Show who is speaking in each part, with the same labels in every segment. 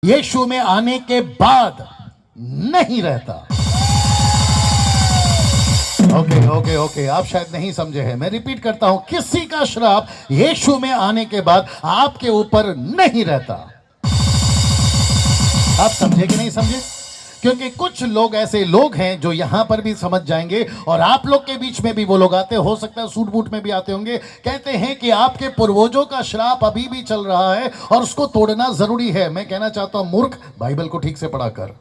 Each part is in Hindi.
Speaker 1: यीशु में आने के बाद नहीं रहता। ओके, आप शायद नहीं समझे हैं। मैं रिपीट करता हूं, किसी का श्राप यीशु में आने के बाद आपके ऊपर नहीं रहता। आप समझे कि नहीं समझे? क्योंकि कुछ लोग ऐसे लोग हैं जो यहां पर भी समझ जाएंगे, और आप लोग के बीच में भी वो लोग आते, हो सकता है सूट बूट में भी आते होंगे, कहते हैं कि आपके पूर्वजों का श्राप अभी भी चल रहा है और उसको तोड़ना जरूरी है। मैं कहना चाहता हूं, मूर्ख, बाइबल को ठीक से पढ़ा कर।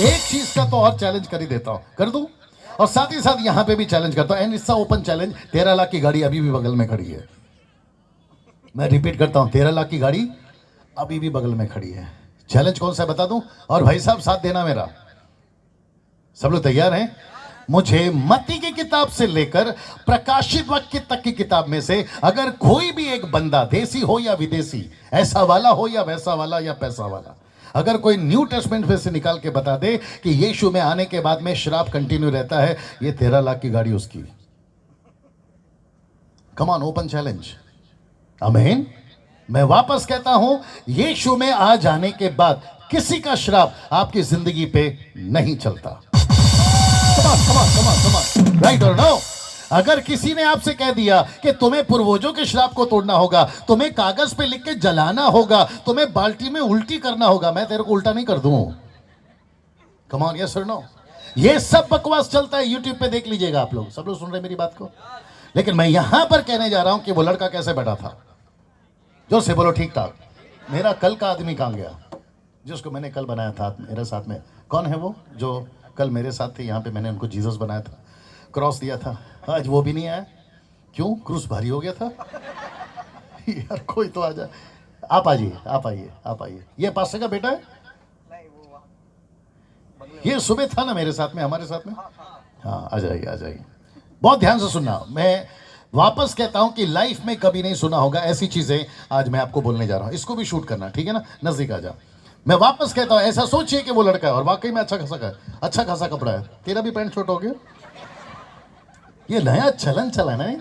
Speaker 1: एक चीज का तो और चैलेंज कर ही देता हूं, कर दूं, और साथ ही साथ यहां पे भी चैलेंज करता हूं, and it's open challenge. 13 lakh की गाड़ी अभी भी बगल में खड़ी है। मैं रिपीट करता हूं, 13 लाख की गाड़ी अभी भी बगल में खड़ी है। चैलेंज कौन सा बता दूं? और भाई साहब साथ देना मेरा। सब लोग तैयार हैं? मुझे मत्ती की किताब से लेकर प्रकाशित वाक्य तक की किताब में से अगर कोई भी एक बंदा, देसी हो या विदेशी, ऐसा वाला हो या वैसा वाला या पैसा वाला, अगर कोई न्यू टेस्टमेंट में से निकाल के बता दे कि यीशु में आने के बाद में श्राप कंटिन्यू रहता है, ये 13 लाख की गाड़ी उसकी। Come on, open challenge. आमीन। मैं वापस कहता हूं, यीशु में आ जाने के बाद किसी का श्राप आपकी जिंदगी पे नहीं चलता। राइट और नो? अगर किसी ने आपसे कह दिया कि तुम्हें पूर्वजों के श्राप को तोड़ना होगा, तुम्हें कागज पे लिख के जलाना होगा, तुम्हें बाल्टी में उल्टी करना होगा, मैं तेरे को उल्टा नहीं कर दूं। कम ऑन, यस और नो? ये सब बकवास चलता है, यूट्यूब पे देख लीजिएगा आप लोग। सब लोग सुन रहे हैं मेरी बात को? लेकिन मैं यहां पर कहने जा रहा हूं कि वो लड़का कैसे बैठा था। जोर से बोलो, ठीक ठाक। मेरा कल का आदमी कहां गया, जिसको मैंने कल बनाया था मेरे साथ में? कौन है वो जो कल मेरे साथ थे? यहाँ पे मैंने उनको जीसस बनाया था, क्रॉस दिया था। आज वो भी नहीं आया। क्यों? क्रूस भारी हो गया था। यार कोई तो आ जाए। आप आइए, आप आइए, आप आइए। ये पास्टर का बेटा है? ये सुबह था ना मेरे साथ में, हमारे साथ में। हाँ, आ जाइए, आ जाइए। बहुत ध्यान से सुनना। मैं वापस कहता हूं कि लाइफ में कभी नहीं सुना होगा ऐसी चीजें आज मैं आपको बोलने जा रहा हूं। इसको भी शूट करना, ठीक है ना? नजदीक आ जा। मैं वापस कहता हूं, ऐसा सोचिए कि वो लड़का है और वाकई में अच्छा खासा कपड़ा है। तेरा भी पैंट शॉर्ट हो गया। ये नया चलन चला ना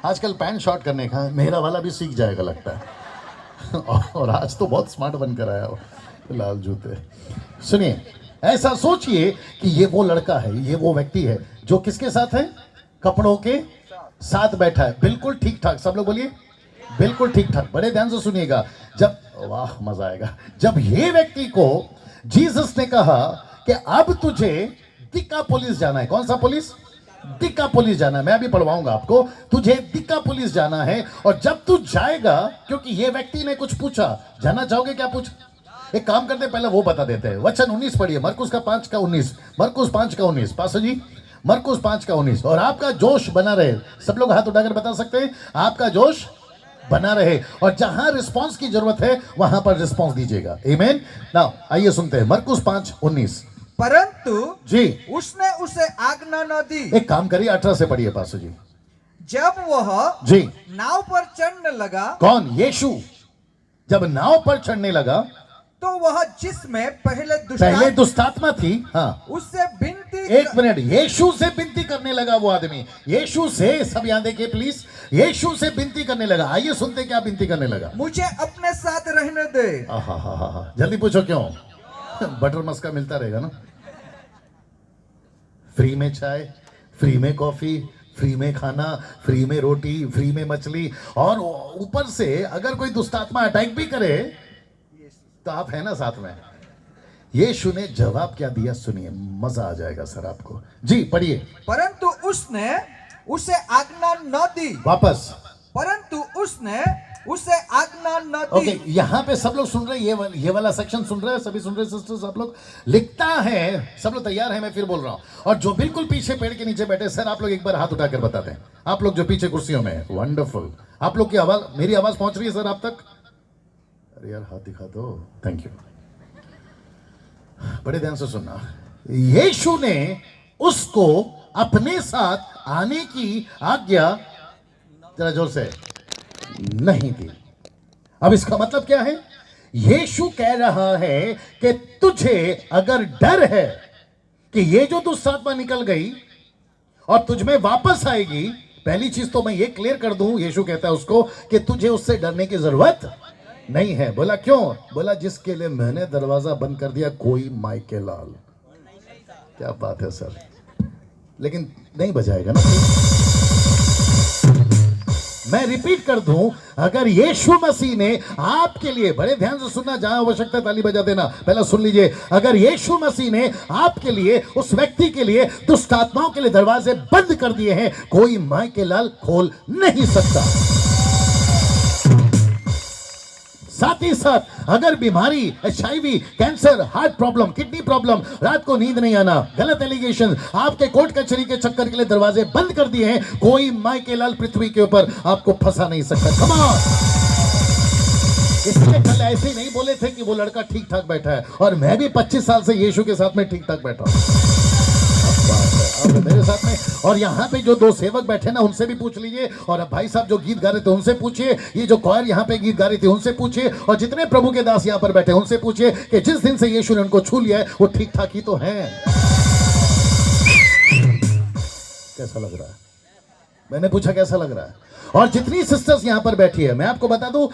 Speaker 1: आजकल पैंट शॉर्ट करने का। मेरा वाला भी सीख जाएगा लगता है। और आज तो बहुत स्मार्ट बनकर आया हो, लाल जूते। सुनिए, ऐसा सोचिए कि ये वो लड़का है, ये वो व्यक्ति है जो किसके साथ है? कपड़ों के साथ बैठा है। बिल्कुल ठीक ठाक। सब लोग बोलिए, बिल्कुल ठीक ठाक। बड़े ध्यान से सुनिएगा। जब, वाह मजा आएगा, जब ये व्यक्ति को जीसस ने कहा कि अब तुझे दिकापुलिस जाना है। कौन सा पुलिस? दिकापुलिस जाना है। मैं अभी पढ़वाऊंगा आपको। तुझे दिकापुलिस जाना है, और जब तू जाएगा, क्योंकि ये व्यक्ति ने कुछ पूछा, जानना चाहोगे क्या पूछा? एक काम करते पहले वो बता देते हैं। वचन 19 पढ़िए, मरकुस का 5 का 19। मरकुस 5 का 19। पास्टर जी, मरकुस 5 का 19। और आपका जोश बना रहे। सब लोग हाथ उठाकर बता सकते हैं, आपका जोश बना रहे, और जहां रिस्पांस की जरूरत है वहां पर रिस्पांस दीजिएगा। आमीन। नाउ आइए सुनते हैं मरकुस 5:19।
Speaker 2: परंतु
Speaker 1: जी,
Speaker 2: उसने उसे आज्ञा न दी।
Speaker 1: एक काम करिए, 18 से पढ़िए पास्टर जी।
Speaker 2: जब वह
Speaker 1: जी,
Speaker 2: नाव पर चढ़ने लगा।
Speaker 1: कौन? यीशु। जब नाव पर चढ़ने लगा
Speaker 2: तो वह जिसमें पहले
Speaker 1: दुष्टात्मा थी, हाँ,
Speaker 2: उससे विनती।
Speaker 1: एक मिनट, यीशु से विनती करने लगा वो आदमी। यीशु से, सब यहां देखिए प्लीज, यीशु से विनती करने लगा। आइए सुनते क्या विनती करने लगा।
Speaker 2: मुझे अपने साथ रहने दे।
Speaker 1: जल्दी पूछो क्यों? बटर मस्का मिलता रहेगा ना, फ्री में चाय, फ्री में कॉफी, फ्री में खाना, फ्री में रोटी, फ्री में मछली, और ऊपर से अगर कोई दुष्टात्मा अटैक भी करे तो आप है ना साथ में। यीशु ने जवाब क्या दिया सुनिए, मजा आ जाएगा सर आपको। जी पढ़िए।
Speaker 2: परंतु उसने उसे आज्ञा न दी।
Speaker 1: वापस।
Speaker 2: परंतु उसने उसे आज्ञा न दी।
Speaker 1: ओके, यहाँ पे सब लोग सुन रहे हैं? ये वाला सेक्शन सुन रहे हैं? सभी सुन रहे हैं सिस्टर्स? आप लोग लिखता है? सब लोग तैयार हैं? मैं फिर बोल रहा हूँ। और जो बिल्कुल पीछे पेड़ के नीचे बैठे सर, आप लोग एक बार हाथ उठाकर बता दें। आप लोग जो पीछे कुर्सियों में, वंडरफुल। आप लोग की आवाज, मेरी आवाज पहुंच रही है सर आप तक? अरे यार हाथ दिखा दो, थैंक यू। बड़े ध्यान से सुनना। यीशु ने उसको अपने साथ आने की आज्ञा, जरा जोर से, नहीं दी। अब इसका मतलब क्या है? यीशु कह रहा है कि तुझे अगर डर है कि ये जो दुष्टात्मा निकल गई और तुझ में वापस आएगी, पहली चीज तो मैं ये क्लियर कर दूं, यीशु कहता है उसको कि तुझे उससे डरने की जरूरत नहीं है। बोला क्यों? बोला जिसके लिए मैंने दरवाजा बंद कर दिया कोई माइके लाल। क्या बात है सर, लेकिन नहीं बजाएगा ना। मैं रिपीट कर दूं, अगर यीशु मसीह ने आपके लिए, बड़े ध्यान से सुनना, जहां आवश्यकता ताली बजा देना, पहला सुन लीजिए, अगर यीशु मसीह ने आपके लिए, उस व्यक्ति के लिए, दुष्ट आत्माओं के लिए दरवाजे बंद कर दिए हैं, कोई मां के लाल खोल नहीं सकता। साथ ही साथ अगर बीमारी, HIV, cancer, heart problem, kidney problem, रात को नींद नहीं आना, गलत एलिगेशन, आपके कोर्ट कचहरी के चक्कर के लिए दरवाजे बंद कर दिए हैं, कोई माइके लाल पृथ्वी के ऊपर आपको फंसा नहीं सकता। Come on. इसलिए कल ऐसे ही नहीं बोले थे कि वो लड़का ठीक ठाक बैठा है, और मैं भी 25 साल से यीशु के साथ में ठीक ठाक बैठा हूं। अब मेरे साथ में, और यहाँ पे जो दो सेवक बैठे ना, उनसे भी पूछ लीजिए, और अब भाई साहब जो गीत गा रहे थे उनसे पूछिए, ये जो क्वायर यहाँ पे गीत गा रही थी उनसे पूछिए, और जितने प्रभु के दास यहाँ पर बैठे उनसे पूछिए कि जिस दिन से यीशु ने उनको छू लिया है वो ठीक ठाक ही तो है। कैसा लग रहा है? मैंने पूछा कैसा लग रहा है? और जितनी सिस्टर्स यहाँ पर बैठी है, मैं आपको बता दूं,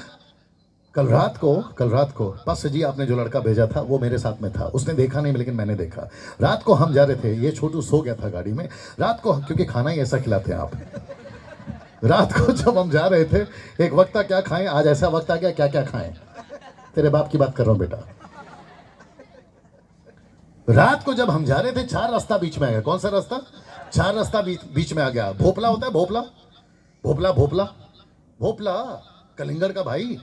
Speaker 1: कल रात को पास्टर जी आपने जो लड़का भेजा था वो मेरे साथ में था। उसने देखा नहीं लेकिन मैंने देखा। रात को हम जा रहे थे, ये छोटू सो गया था गाड़ी में रात को, क्योंकि खाना ही ऐसा खिलाते हैं आप। रात को जब हम जा रहे थे, एक वक्ता क्या खाएं, आज ऐसा वक्त आ गया क्या क्या खाएं। तेरे बाप की बात कर रहा हूं बेटा। रात को जब हम जा रहे थे, 4 रास्ता बीच में आ गया। कौन सा रास्ता? 4 रास्ता बीच में आ गया। भोपला होता है, भोपला भोपला भोपला भोपला कलिंगर का भाई,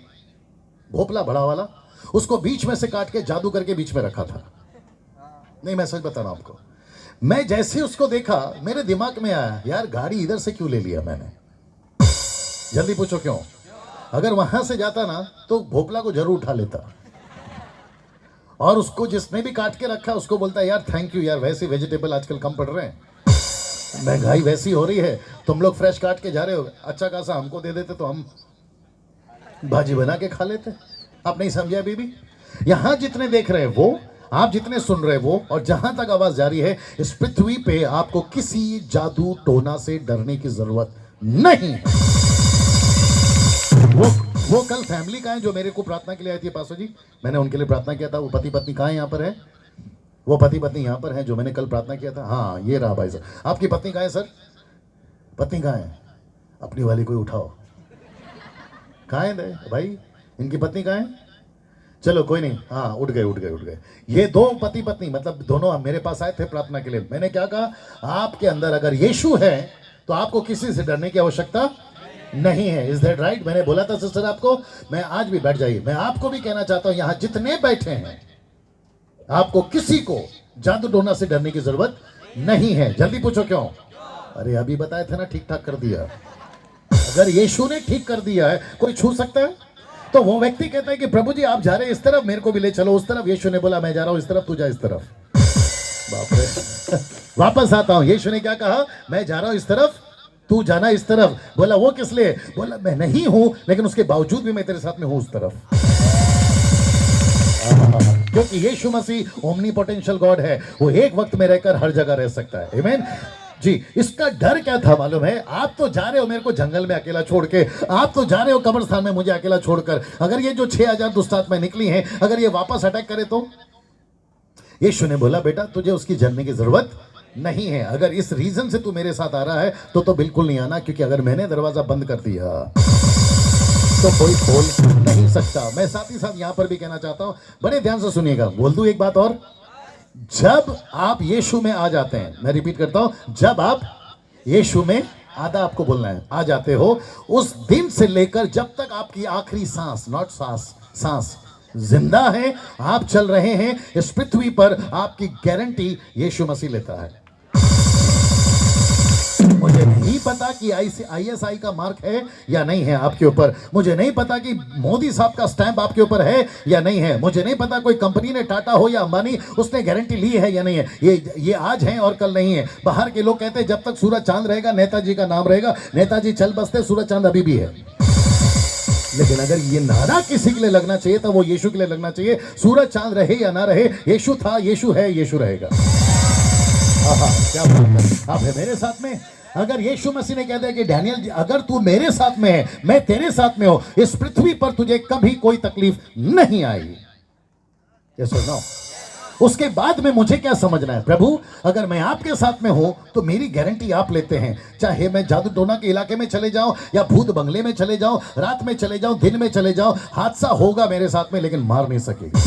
Speaker 1: भोपला बड़ा वाला, उसको बीच में से काट के जादू करके बीच में रखा था। नहीं, मैं सच बता रहा हूं आपको। मैं जैसे उसको देखा, मेरे दिमाग में आया, यार गाड़ी इधर से क्यों ले लिया मैंने? जल्दी पूछो क्यों? अगर वहां से जाता ना तो भोपला को जरूर उठा लेता, और उसको जिसने भी काट के रखा उसको बोलता यार थैंक यू यार, वैसे वेजिटेबल आजकल कम पड़ रहे हैं, महंगाई वैसी हो रही है, तुम लोग फ्रेश काट के जा रहे हो, अच्छा खासा हमको दे देते तो हम भाजी बना के खा लेते। आप नहीं समझे बीबी? यहां जितने देख रहे हैं वो, आप जितने सुन रहे वो, और जहां तक आवाज जा रही है, इस पृथ्वी पे आपको किसी जादू टोना से डरने की जरूरत नहीं है। वो कल फैमिली का है जो मेरे को प्रार्थना के लिए आई थी पास्टर जी, मैंने उनके लिए प्रार्थना किया था। वो पति पत्नी कहाँ है? यहाँ पर है। वो पति पत्नी यहाँ पर है जो मैंने कल प्रार्थना किया था। हाँ ये रहा भाई साहब। आपकी पत्नी कहाँ है सर? पत्नी कहाँ है? अपनी वाली कोई उठाओ। कहाँ है भाई? इनकी पत्नी कहाँ है? चलो कोई नहीं, हाँ उठ गए। ये 2 पति पत्नी, मतलब दोनों मेरे पास आए थे प्रार्थना के लिए। मैंने क्या कहा? आपके अंदर अगर यीशु है तो आपको किसी से डरने की आवश्यकता नहीं है। Is that right? मैंने बोला था सिस्टर आपको। मैं आज भी बैठ जाइए, मैं आपको भी कहना चाहता हूं, यहां जितने बैठे हैं, आपको किसी को जादू टोना से डरने की जरूरत नहीं है। जल्दी पूछो क्यों? अरे अभी बताए थे ना, ठीक ठाक कर दिया। अगर यीशु ने ठीक कर दिया है, कोई छू सकता है? तो वो व्यक्ति कहता है कि प्रभु जी आप जा रहे हैं इस तरफ, मेरे को भी ले चलो उस तरफ। यीशु ने बोला मैं जा रहा हूं इस तरफ, तू जा इस तरफ। बाप रे। वापस आता हूं, यीशु ने क्या कहा? मैं जा रहा हूं इस तरफ, तू जाना इस तरफ। बोला वो किस लिए? बोला मैं नहीं हूं, लेकिन उसके बावजूद भी मैं तेरे साथ में हूं उस तरफ। क्योंकि यीशु मसीह ओमनीपोटेंशियल गॉड है, वो एक वक्त में रहकर हर जगह रह सकता है। आमीन जी। इसका डर क्या था मालूम है? आप तो जा रहे हो मेरे को जंगल में अकेला छोड़ के, आप तो जा रहे हो कब्रिस्तान में मुझे अकेला छोड़कर। अगर ये जो 6000 दुष्टात्माएं निकली हैं, अगर ये वापस अटैक करे तो? यीशु ने बोला बेटा तुझे उसकी जानने की जरूरत नहीं है। अगर इस रीजन से तू मेरे साथ आ रहा है तो बिल्कुल नहीं आना, क्योंकि अगर मैंने दरवाजा बंद कर दिया तो कोई खोल नहीं सकता। मैं साथ ही साथ यहां पर भी कहना चाहता हूं, बड़े ध्यान से सुनिएगा, बोल दूं एक बात और। जब आप यीशु में आ जाते हैं, मैं रिपीट करता हूं, जब आप यीशु में, आधा आपको बोलना है, आ जाते हो, उस दिन से लेकर जब तक आपकी आखिरी सांस, नॉट सांस जिंदा है, आप चल रहे हैं इस पृथ्वी पर, आपकी गारंटी यीशु मसीह लेता है। मुझे नहीं पता कि ISI का मार्क है या नहीं है आपके ऊपर, मुझे नहीं पता कि मोदी साहब का स्टैंप आपके ऊपर है या नहीं है, मुझे नहीं पता कोई कंपनी ने, टाटा हो या अंबानी, उसने गारंटी ली है या नहीं है। ये आज है और कल नहीं है। बाहर के लोग कहते हैं जब तक सूरज चांद रहेगा नेताजी का नाम रहेगा, नेताजी चल बसते, सूरज चांद अभी भी है। लेकिन अगर ये नारा किसी के लिए लगना चाहिए तो वो यीशु के लिए लगना चाहिए। सूरज चांद रहे या ना रहे, यीशु था, यीशु है, यीशु रहेगा। क्या बात है, आप है मेरे साथ में। अगर यीशु मसीह ने कह दिया कि डैनियल अगर तू मेरे साथ में है, मैं तेरे साथ में हूं, इस पृथ्वी पर तुझे कभी कोई तकलीफ नहीं आई। यस और नो? उसके बाद में मुझे क्या समझना है? प्रभु अगर मैं आपके साथ में हूं तो मेरी गारंटी आप लेते हैं, चाहे मैं जादू टोना के इलाके में चले जाऊं या भूत बंगले में चले जाऊं, रात में चले जाऊं, दिन में चले जाऊं, हादसा होगा मेरे साथ में लेकिन मार नहीं सकेगा।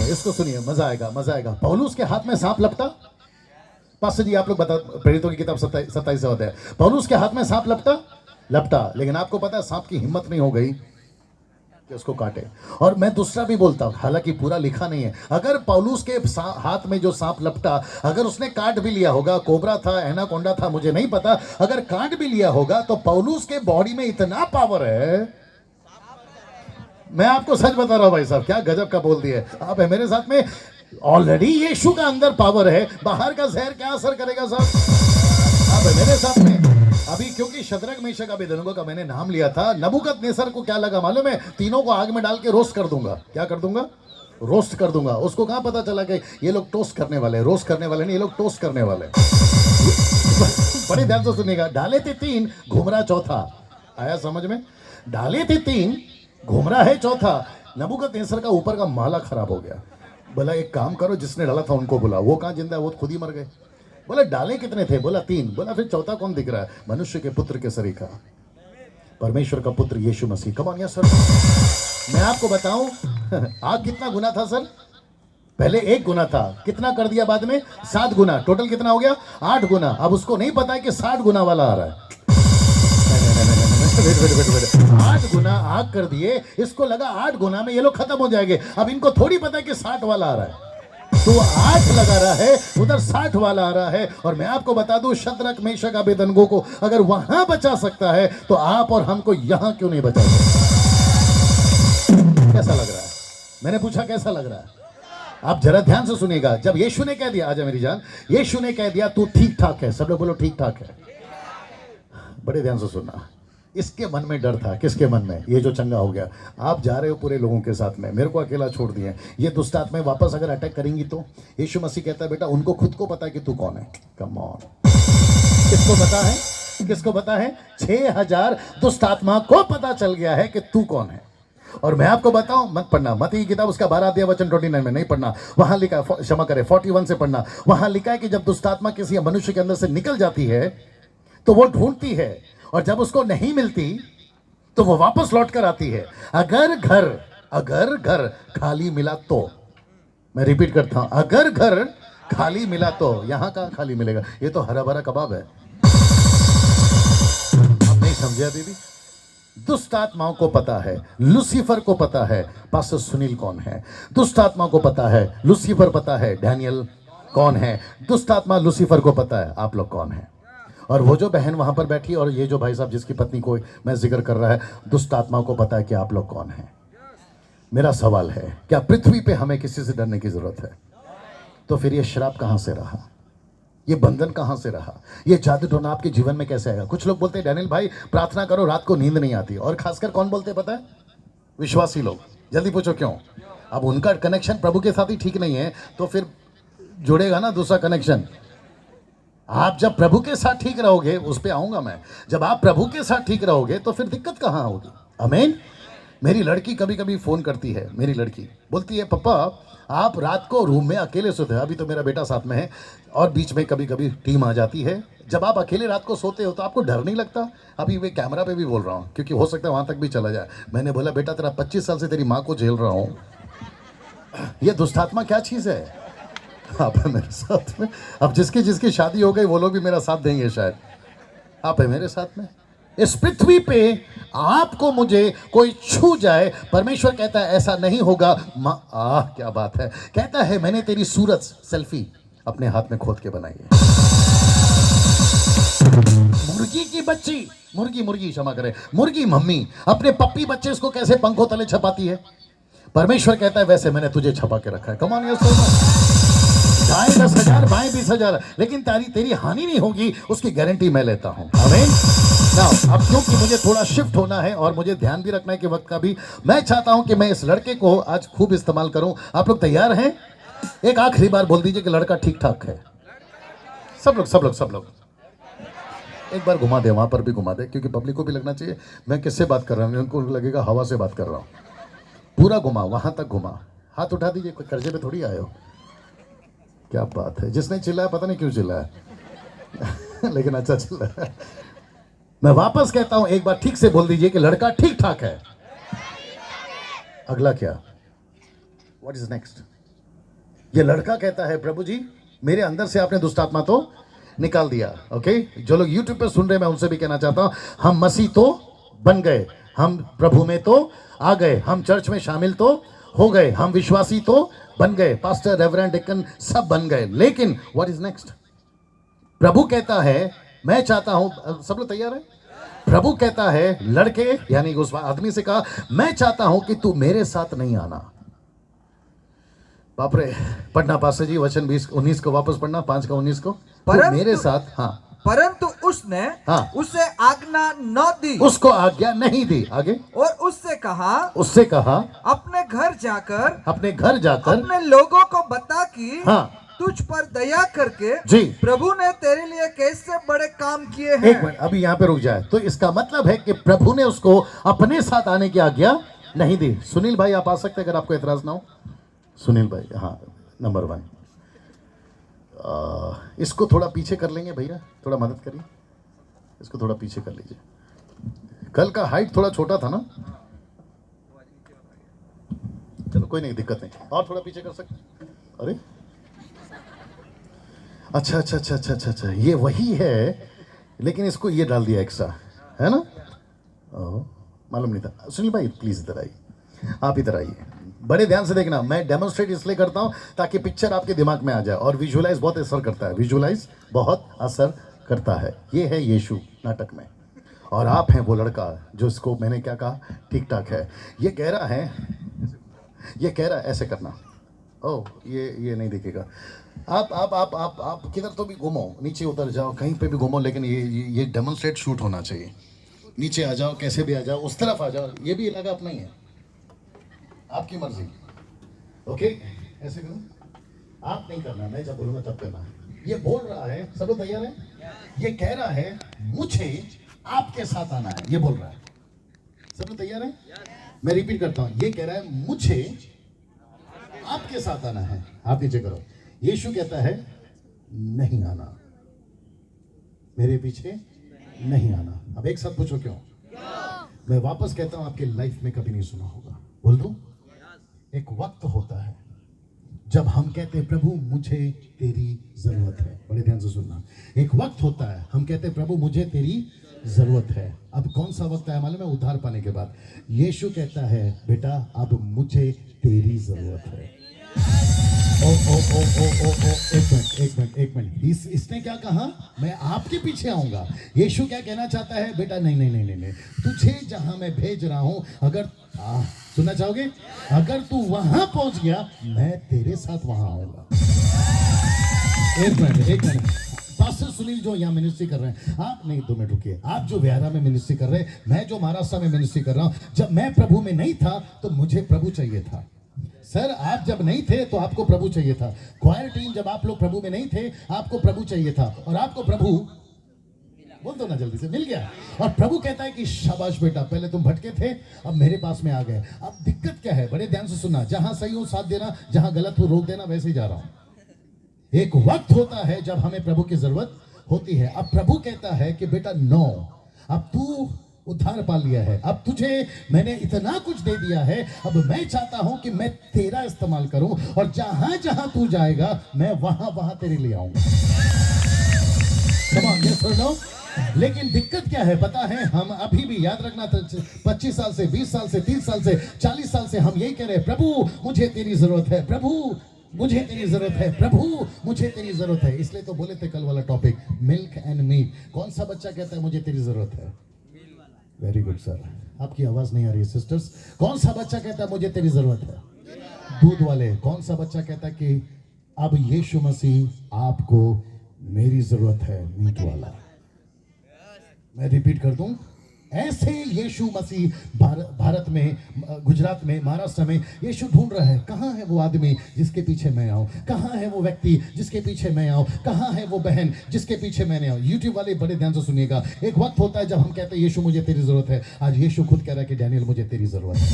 Speaker 1: इसको सुनिए, मजा आएगा, मजा आएगा। पौलुस के हाथ में सांप लपटा। पास्टर जी आप लोग बता, प्रेरितों की किताब 27 अध्याय, पौलुस के हाथ में सांप लपटा, लेकिन आपको पता है सांप की हिम्मत नहीं हो गई कि उसको काटे। और मैं दूसरा भी बोलता हूं, हालांकि पूरा लिखा नहीं है, अगर पौलुस के हाथ में जो सांप लपटा, अगर उसने काट भी लिया होगा, कोबरा था, एनाकोंडा था, मुझे नहीं पता, अगर काट भी लिया होगा तो पौलुस के बॉडी में इतना पावर है। मैं आपको सच बता रहा हूं भाई साहब, क्या गजब का बोल दिया आप है मेरे साथ में। ऑलरेडी यीशु का अंदर पावर है, बाहर का जहर क्या असर करेगा साहब? आप है मेरे साथ में। अभी क्योंकि शद्रक मेशक अबेदनगो का मैंने नाम लिया था, नबूकदनेस्सर को क्या लगा मालूम है? तीनों को आग में डाल के रोस्ट कर दूंगा। क्या कर दूंगा? रोस्ट कर दूंगा। उसको कहां पता चला कि ये लोग टोस्ट करने वाले, रोस्ट करने वाले नहीं, ये लोग टोस्ट करने वाले। बड़े ध्यान से सुनिएगा। डाले थे 3, घुमरा चौथा। आया समझ में? डाले थे 3, घुमरा है चौथा। नबूकदनेस्सर का ऊपर का माला खराब हो गया। बोला एक काम करो, जिसने डाला था उनको बुला। वो कहां जिंदा है? वो खुद ही मर गए। बोला डाले कितने थे? बोला 3। बोला फिर चौथा कौन दिख रहा है? मनुष्य के पुत्र के सरीखा, परमेश्वर का पुत्र यीशु मसीह। कम ऑन सर, मैं आपको बताऊं आग कितना गुना था सर? पहले 1 गुना था, कितना कर दिया बाद में? 7 गुना। टोटल कितना हो गया? 8 गुना। अब उसको नहीं पता है कि 60 गुना वाला आ रहा है। 8 गुना आग कर दिए, इसको लगा 8 गुना में ये लोग खत्म हो जाएंगे। अब इनको थोड़ी पता है कि 60 वाला आ रहा है। तो 8 लगा रहा है, उधर 60 वाला आ रहा है। और मैं आपको बता दूं, शद्रक मेशक अबेदनगो को अगर वहां बचा सकता है तो आप और हमको यहां क्यों नहीं बचा सकता? कैसा लग रहा है? मैंने पूछा कैसा लग रहा है? आप जरा ध्यान से सुनिएगा। जब यीशु ने कह दिया, आजा मेरी जान, यीशु ने कह दिया तू ठीक ठाक है, सब लोग बोलो ठीक ठाक है। बड़े ध्यान से सुनना। इसके मन में डर था। किसके मन में? ये जो चंगा हो गया, आप जा रहे हो पूरे लोगों के साथ में, मेरे को अकेला छोड़ दिए। ये दुष्ट आत्माएं वापस अगर अटैक करेंगी तो यीशु मसीह कहता है बेटा उनको खुद को पता है कि तू कौन है। कम ऑन, किसको पता है? किसको पता है? 6000 दुष्ट आत्मा को पता चल गया है कि तू कौन है। और मैं आपको बताऊं, मत पढ़ना, मत्ती की किताब उसका 12 अध्याय वचन 29 में नहीं पढ़ना। वहां लिखा, क्षमा करें 41 से पढ़ना। वहां लिखा है कि जब दुष्ट आत्मा किसी मनुष्य के अंदर से निकल जाती है तो वो ढूंढती है, और जब उसको नहीं मिलती तो वो वापस लौट कर आती है। अगर घर खाली मिला तो, मैं रिपीट करता हूं, अगर घर खाली मिला तो, यहां कहां खाली मिलेगा? ये तो हरा भरा कबाब है। आप नहीं समझे अभी भी? दुष्ट आत्माओं को पता है, लूसीफर को पता है पास्टर सुनील कौन है। दुष्ट आत्मा को पता है, लूसीफर पता है डैनियल कौन है। दुष्ट आत्मा लूसीफर को पता है आप लोग कौन है। और वो जो बहन वहां पर बैठी और ये जो भाई साहब जिसकी पत्नी को मैं जिक्र कर रहा है, दुष्ट आत्मा को पता है कि आप लोग कौन हैं। मेरा सवाल है, क्या पृथ्वी पे हमें किसी से डरने की जरूरत है? तो फिर ये श्राप कहां से रहा? ये बंधन कहां से रहा? ये जादू टोना आपके जीवन में कैसे आएगा? कुछ लोग बोलते हैं डैनियल भाई प्रार्थना करो, रात को नींद नहीं आती। और खासकर कौन बोलते पता है? विश्वासी लोग। जल्दी पूछो क्यों? अब उनका कनेक्शन प्रभु के साथ ही ठीक नहीं है तो फिर जुड़ेगा ना दूसरा कनेक्शन। आप जब प्रभु के साथ ठीक रहोगे, उस पे आऊंगा मैं, जब आप प्रभु के साथ ठीक रहोगे तो फिर दिक्कत कहां होगी? आमीन। मेरी लड़की कभी कभी फोन करती है, मेरी लड़की बोलती है पापा आप रात को रूम में अकेले सोते हैं। अभी तो मेरा बेटा साथ में है और बीच में कभी कभी टीम आ जाती है। जब आप अकेले रात को सोते हो तो आपको डर नहीं लगता? अभी मैं कैमरा पे भी बोल रहा हूँ क्योंकि हो सकता है वहां तक भी चला जाए। मैंने बोला बेटा तेरा 25 साल से तेरी माँ को झेल रहा हूँ, ये दुष्टात्मा क्या चीज़ है? आप है मेरे साथ में। अब जिसकी जिसकी शादी हो गई वो लोग भी मेरा साथ देंगे शायद। आप है मेरे साथ में। इस पृथ्वी पे आपको मुझे कोई छू जाए, परमेश्वर कहता है ऐसा नहीं होगा। क्या बात है। कहता है मैंने तेरी सूरत सेल्फी अपने हाथ में खोद के बनाई है। मुर्गी की बच्ची, मुर्गी क्षमा करे, मुर्गी मम्मी अपने पप्पी बच्चे इसको कैसे पंखों तले छपाती है? परमेश्वर कहता है वैसे मैंने तुझे छपा के रखा है। कम ऑन गाय 10,000 बाएं 20,000, लेकिन तेरी हानि नहीं होगी, उसकी गारंटी मैं लेता हूं। आमीन। नाउ अब क्योंकि मुझे थोड़ा शिफ्ट होना है और मुझे ध्यान भी रखना है कि वक्त का भी, मैं चाहता हूं कि मैं इस लड़के को आज खूब इस्तेमाल करूं। आप लोग तैयार हैं? एक आखिरी बार बोल दीजिए कि लड़का ठीक ठाक है। सब लोग एक बार घुमा दे, वहां पर भी घुमा दे, क्योंकि पब्लिक को भी लगना चाहिए मैं किससे बात कर रहा हूँ, उनको लगेगा हवा से बात कर रहा हूँ। पूरा घुमा, वहां तक घुमा, हाथ उठा दीजिए, कोई कर्जे पे थोड़ी आए हो। क्या बात है, जिसने चिल्लाया पता नहीं क्यों चिल्लाया लेकिन अच्छा चिल्लाया। मैं वापस कहता हूं, एक बार ठीक से बोल दीजिए कि लड़का ठीक ठाक है। अगला क्या, व्हाट इज नेक्स्ट? ये लड़का कहता है प्रभु जी मेरे अंदर से आपने दुष्ट आत्मा तो निकाल दिया। ओके, जो लोग यूट्यूब पे सुन रहे हैं मैं उनसे भी कहना चाहता हूं, हम मसीह तो बन गए, हम प्रभु में तो आ गए, हम चर्च में शामिल तो हो गए, हम विश्वासी तो बन गए, पास्टर रेवरेंड डिकन सब बन गए, लेकिन व्हाट इज नेक्स्ट? प्रभु कहता है मैं चाहता हूं, सब लोग तैयार है? प्रभु कहता है लड़के यानी उस आदमी से कहा मैं चाहता हूं कि तू मेरे साथ नहीं आना। बाप रे, पढ़ना पास्टर जी वचन 20-19 को वापस पढ़ना, 5 का 19 को। तो मेरे साथ, हाँ,
Speaker 2: परंतु उसने
Speaker 1: हाँ,
Speaker 2: उसे आज्ञा न दी,
Speaker 1: उसको आज्ञा नहीं दी। आगे,
Speaker 2: और उससे कहा अपने घर जाकर
Speaker 1: अपने
Speaker 2: लोगों को बता कि
Speaker 1: हाँ,
Speaker 2: तुझ पर दया करके
Speaker 1: जी
Speaker 2: प्रभु ने तेरे लिए कैसे बड़े काम किए हैं।
Speaker 1: एक मिनट, अभी यहाँ पे रुक जाए। तो इसका मतलब है कि प्रभु ने उसको अपने साथ आने की आज्ञा नहीं दी। सुनील भाई आप आ सकते हैं अगर आपको एतराज ना हो। सुनील भाई, हाँ, नंबर 1। इसको थोड़ा पीछे कर लेंगे भैया, थोड़ा मदद करिए, इसको थोड़ा पीछे कर लीजिए। कल का हाइट थोड़ा छोटा था ना, चलो कोई नहीं, दिक्कत नहीं, और थोड़ा पीछे कर सकते। अरे अच्छा, ये वही है, लेकिन इसको ये डाल दिया एक्स्ट्रा, है ना? ओह, मालूम नहीं था। सुनील भाई प्लीज इधर आइए, आप इधर आइए, बड़े ध्यान से देखना। मैं डेमोन्स्ट्रेट इसलिए करता हूं ताकि पिक्चर आपके दिमाग में आ जाए, और विजुअलाइज बहुत असर करता है, विजुअलाइज बहुत असर करता है। ये है यीशु नाटक में, और आप हैं वो लड़का जो इसको मैंने क्या कहा ठीक ठाक है। ये कह रहा है ऐसे करना। ओह, ये नहीं दिखेगा। आप किधर तो भी घूमो, नीचे उतर जाओ, कहीं पे भी घूमो, लेकिन ये डेमोन्स्ट्रेट शूट होना चाहिए। नीचे आ जाओ, कैसे भी आ जाओ, उस तरफ आ जाओ, ये भी इलाका अपना ही है, आपकी मर्जी। ओके, ऐसे करो, आप नहीं करना, मैं जब बोलूंगा तब करना। ये बोल रहा है, सब लोग तैयार है? ये कह रहा है मुझे आपके साथ आना है, ये बोल रहा है। सब लोग तैयार है? मैं रिपीट करता हूं, ये कह रहा है मुझे आपके साथ आना है। आप नीचे करो। यीशु कहता है नहीं आना, मेरे पीछे नहीं आना। अब एक साथ पूछो क्यों? मैं वापस कहता हूं, आपके लाइफ में कभी नहीं सुना होगा, बोल दूं? एक वक्त होता है जब हम कहते हैं प्रभु मुझे तेरी जरूरत है। बड़े ध्यान से सुनना। एक वक्त होता है हम कहते हैं प्रभु मुझे तेरी जरूरत है। अब कौन सा वक्त है मालूम है? उद्धार पाने के बाद। यीशु कहता है बेटा अब मुझे तेरी जरूरत है। ओ ओ ओ ओ ओ ओ एक मिनट, इसने क्या कहा? मैं आपके पीछे आऊंगा। यीशु क्या कहना चाहता है? बेटा नहीं, तुझे जहां मैं भेज रहा हूं, अगर सुनना चाहोगे? अगर तू वहां पहुंच गया, मैं तेरे साथ वहां आऊंगा। एक मिनट, पास्टर सुनील जो यहाँ मिनिस्ट्री कर रहे हैं, आप नहीं, 2 मिनट रुकिए। आप जो विहारा में मिनिस्ट्री कर रहे हैं, मैं जो महाराष्ट्र में मिनिस्ट्री कर रहा हूँ, जब मैं प्रभु में नहीं था तो मुझे प्रभु चाहिए था। सर आप जब नहीं थे तो आपको प्रभु चाहिए था। क्वायर टीम जब आप लोग प्रभु में नहीं थे, आपको प्रभु चाहिए था, और आपको प्रभु बोल दो ना जल्दी से, मिल गया। और प्रभु कहता है कि शाबाश बेटा, पहले तुम भटके थे, अब मेरे पास में आ गए। अब दिक्कत क्या है? बड़े ध्यान से सुनना। जहां सही हो साथ देना, जहां गलत हो रोक देना, वैसे ही जा रहा हूं। एक वक्त होता है जब हमें प्रभु की जरूरत होती है। अब प्रभु कहता है कि बेटा नो, अब तू उद्धार पा लिया है, अब तुझे मैंने इतना कुछ दे दिया है, अब मैं चाहता हूं कि मैं तेरा इस्तेमाल करूं, और जहां जहां तू जाएगा मैं वहां वहां तेरे लिए आऊंगा। लेकिन दिक्कत क्या है पता है? हम अभी भी, याद रखना, 25 साल से, 20 साल से, 30 साल से, 40 साल से हम यही कह रहे हैं, प्रभु मुझे तेरी जरूरत है, प्रभु मुझे तेरी जरूरत है, प्रभु मुझे तेरी जरूरत है। इसलिए तो बोले थे कल वाला टॉपिक, मिल्क एंड मीट। कौन सा बच्चा कहता है मुझे तेरी जरूरत है? वेरी गुड सर, आपकी आवाज नहीं आ रही है सिस्टर्स। कौन सा बच्चा कहता है मुझे तेरी जरूरत है? दूध वाले। कौन सा बच्चा कहता है कि अब यीशु मसीह आपको मेरी जरूरत है? मीट वाला। मैं रिपीट कर दूं, ऐसे यीशु मसीह भारत में, गुजरात में, महाराष्ट्र में यीशु ढूंढ रहा है। कहाँ है वो आदमी जिसके पीछे मैं आऊँ? कहाँ है वो व्यक्ति जिसके पीछे मैं आऊँ? कहाँ है वो बहन जिसके पीछे मैंने आऊँ? यूट्यूब वाले बड़े ध्यान से सुनिएगा। एक वक्त होता है जब हम कहते हैं यीशु मुझे तेरी जरूरत है। आज यीशु खुद कह रहा है कि डैनियल मुझे तेरी जरूरत है।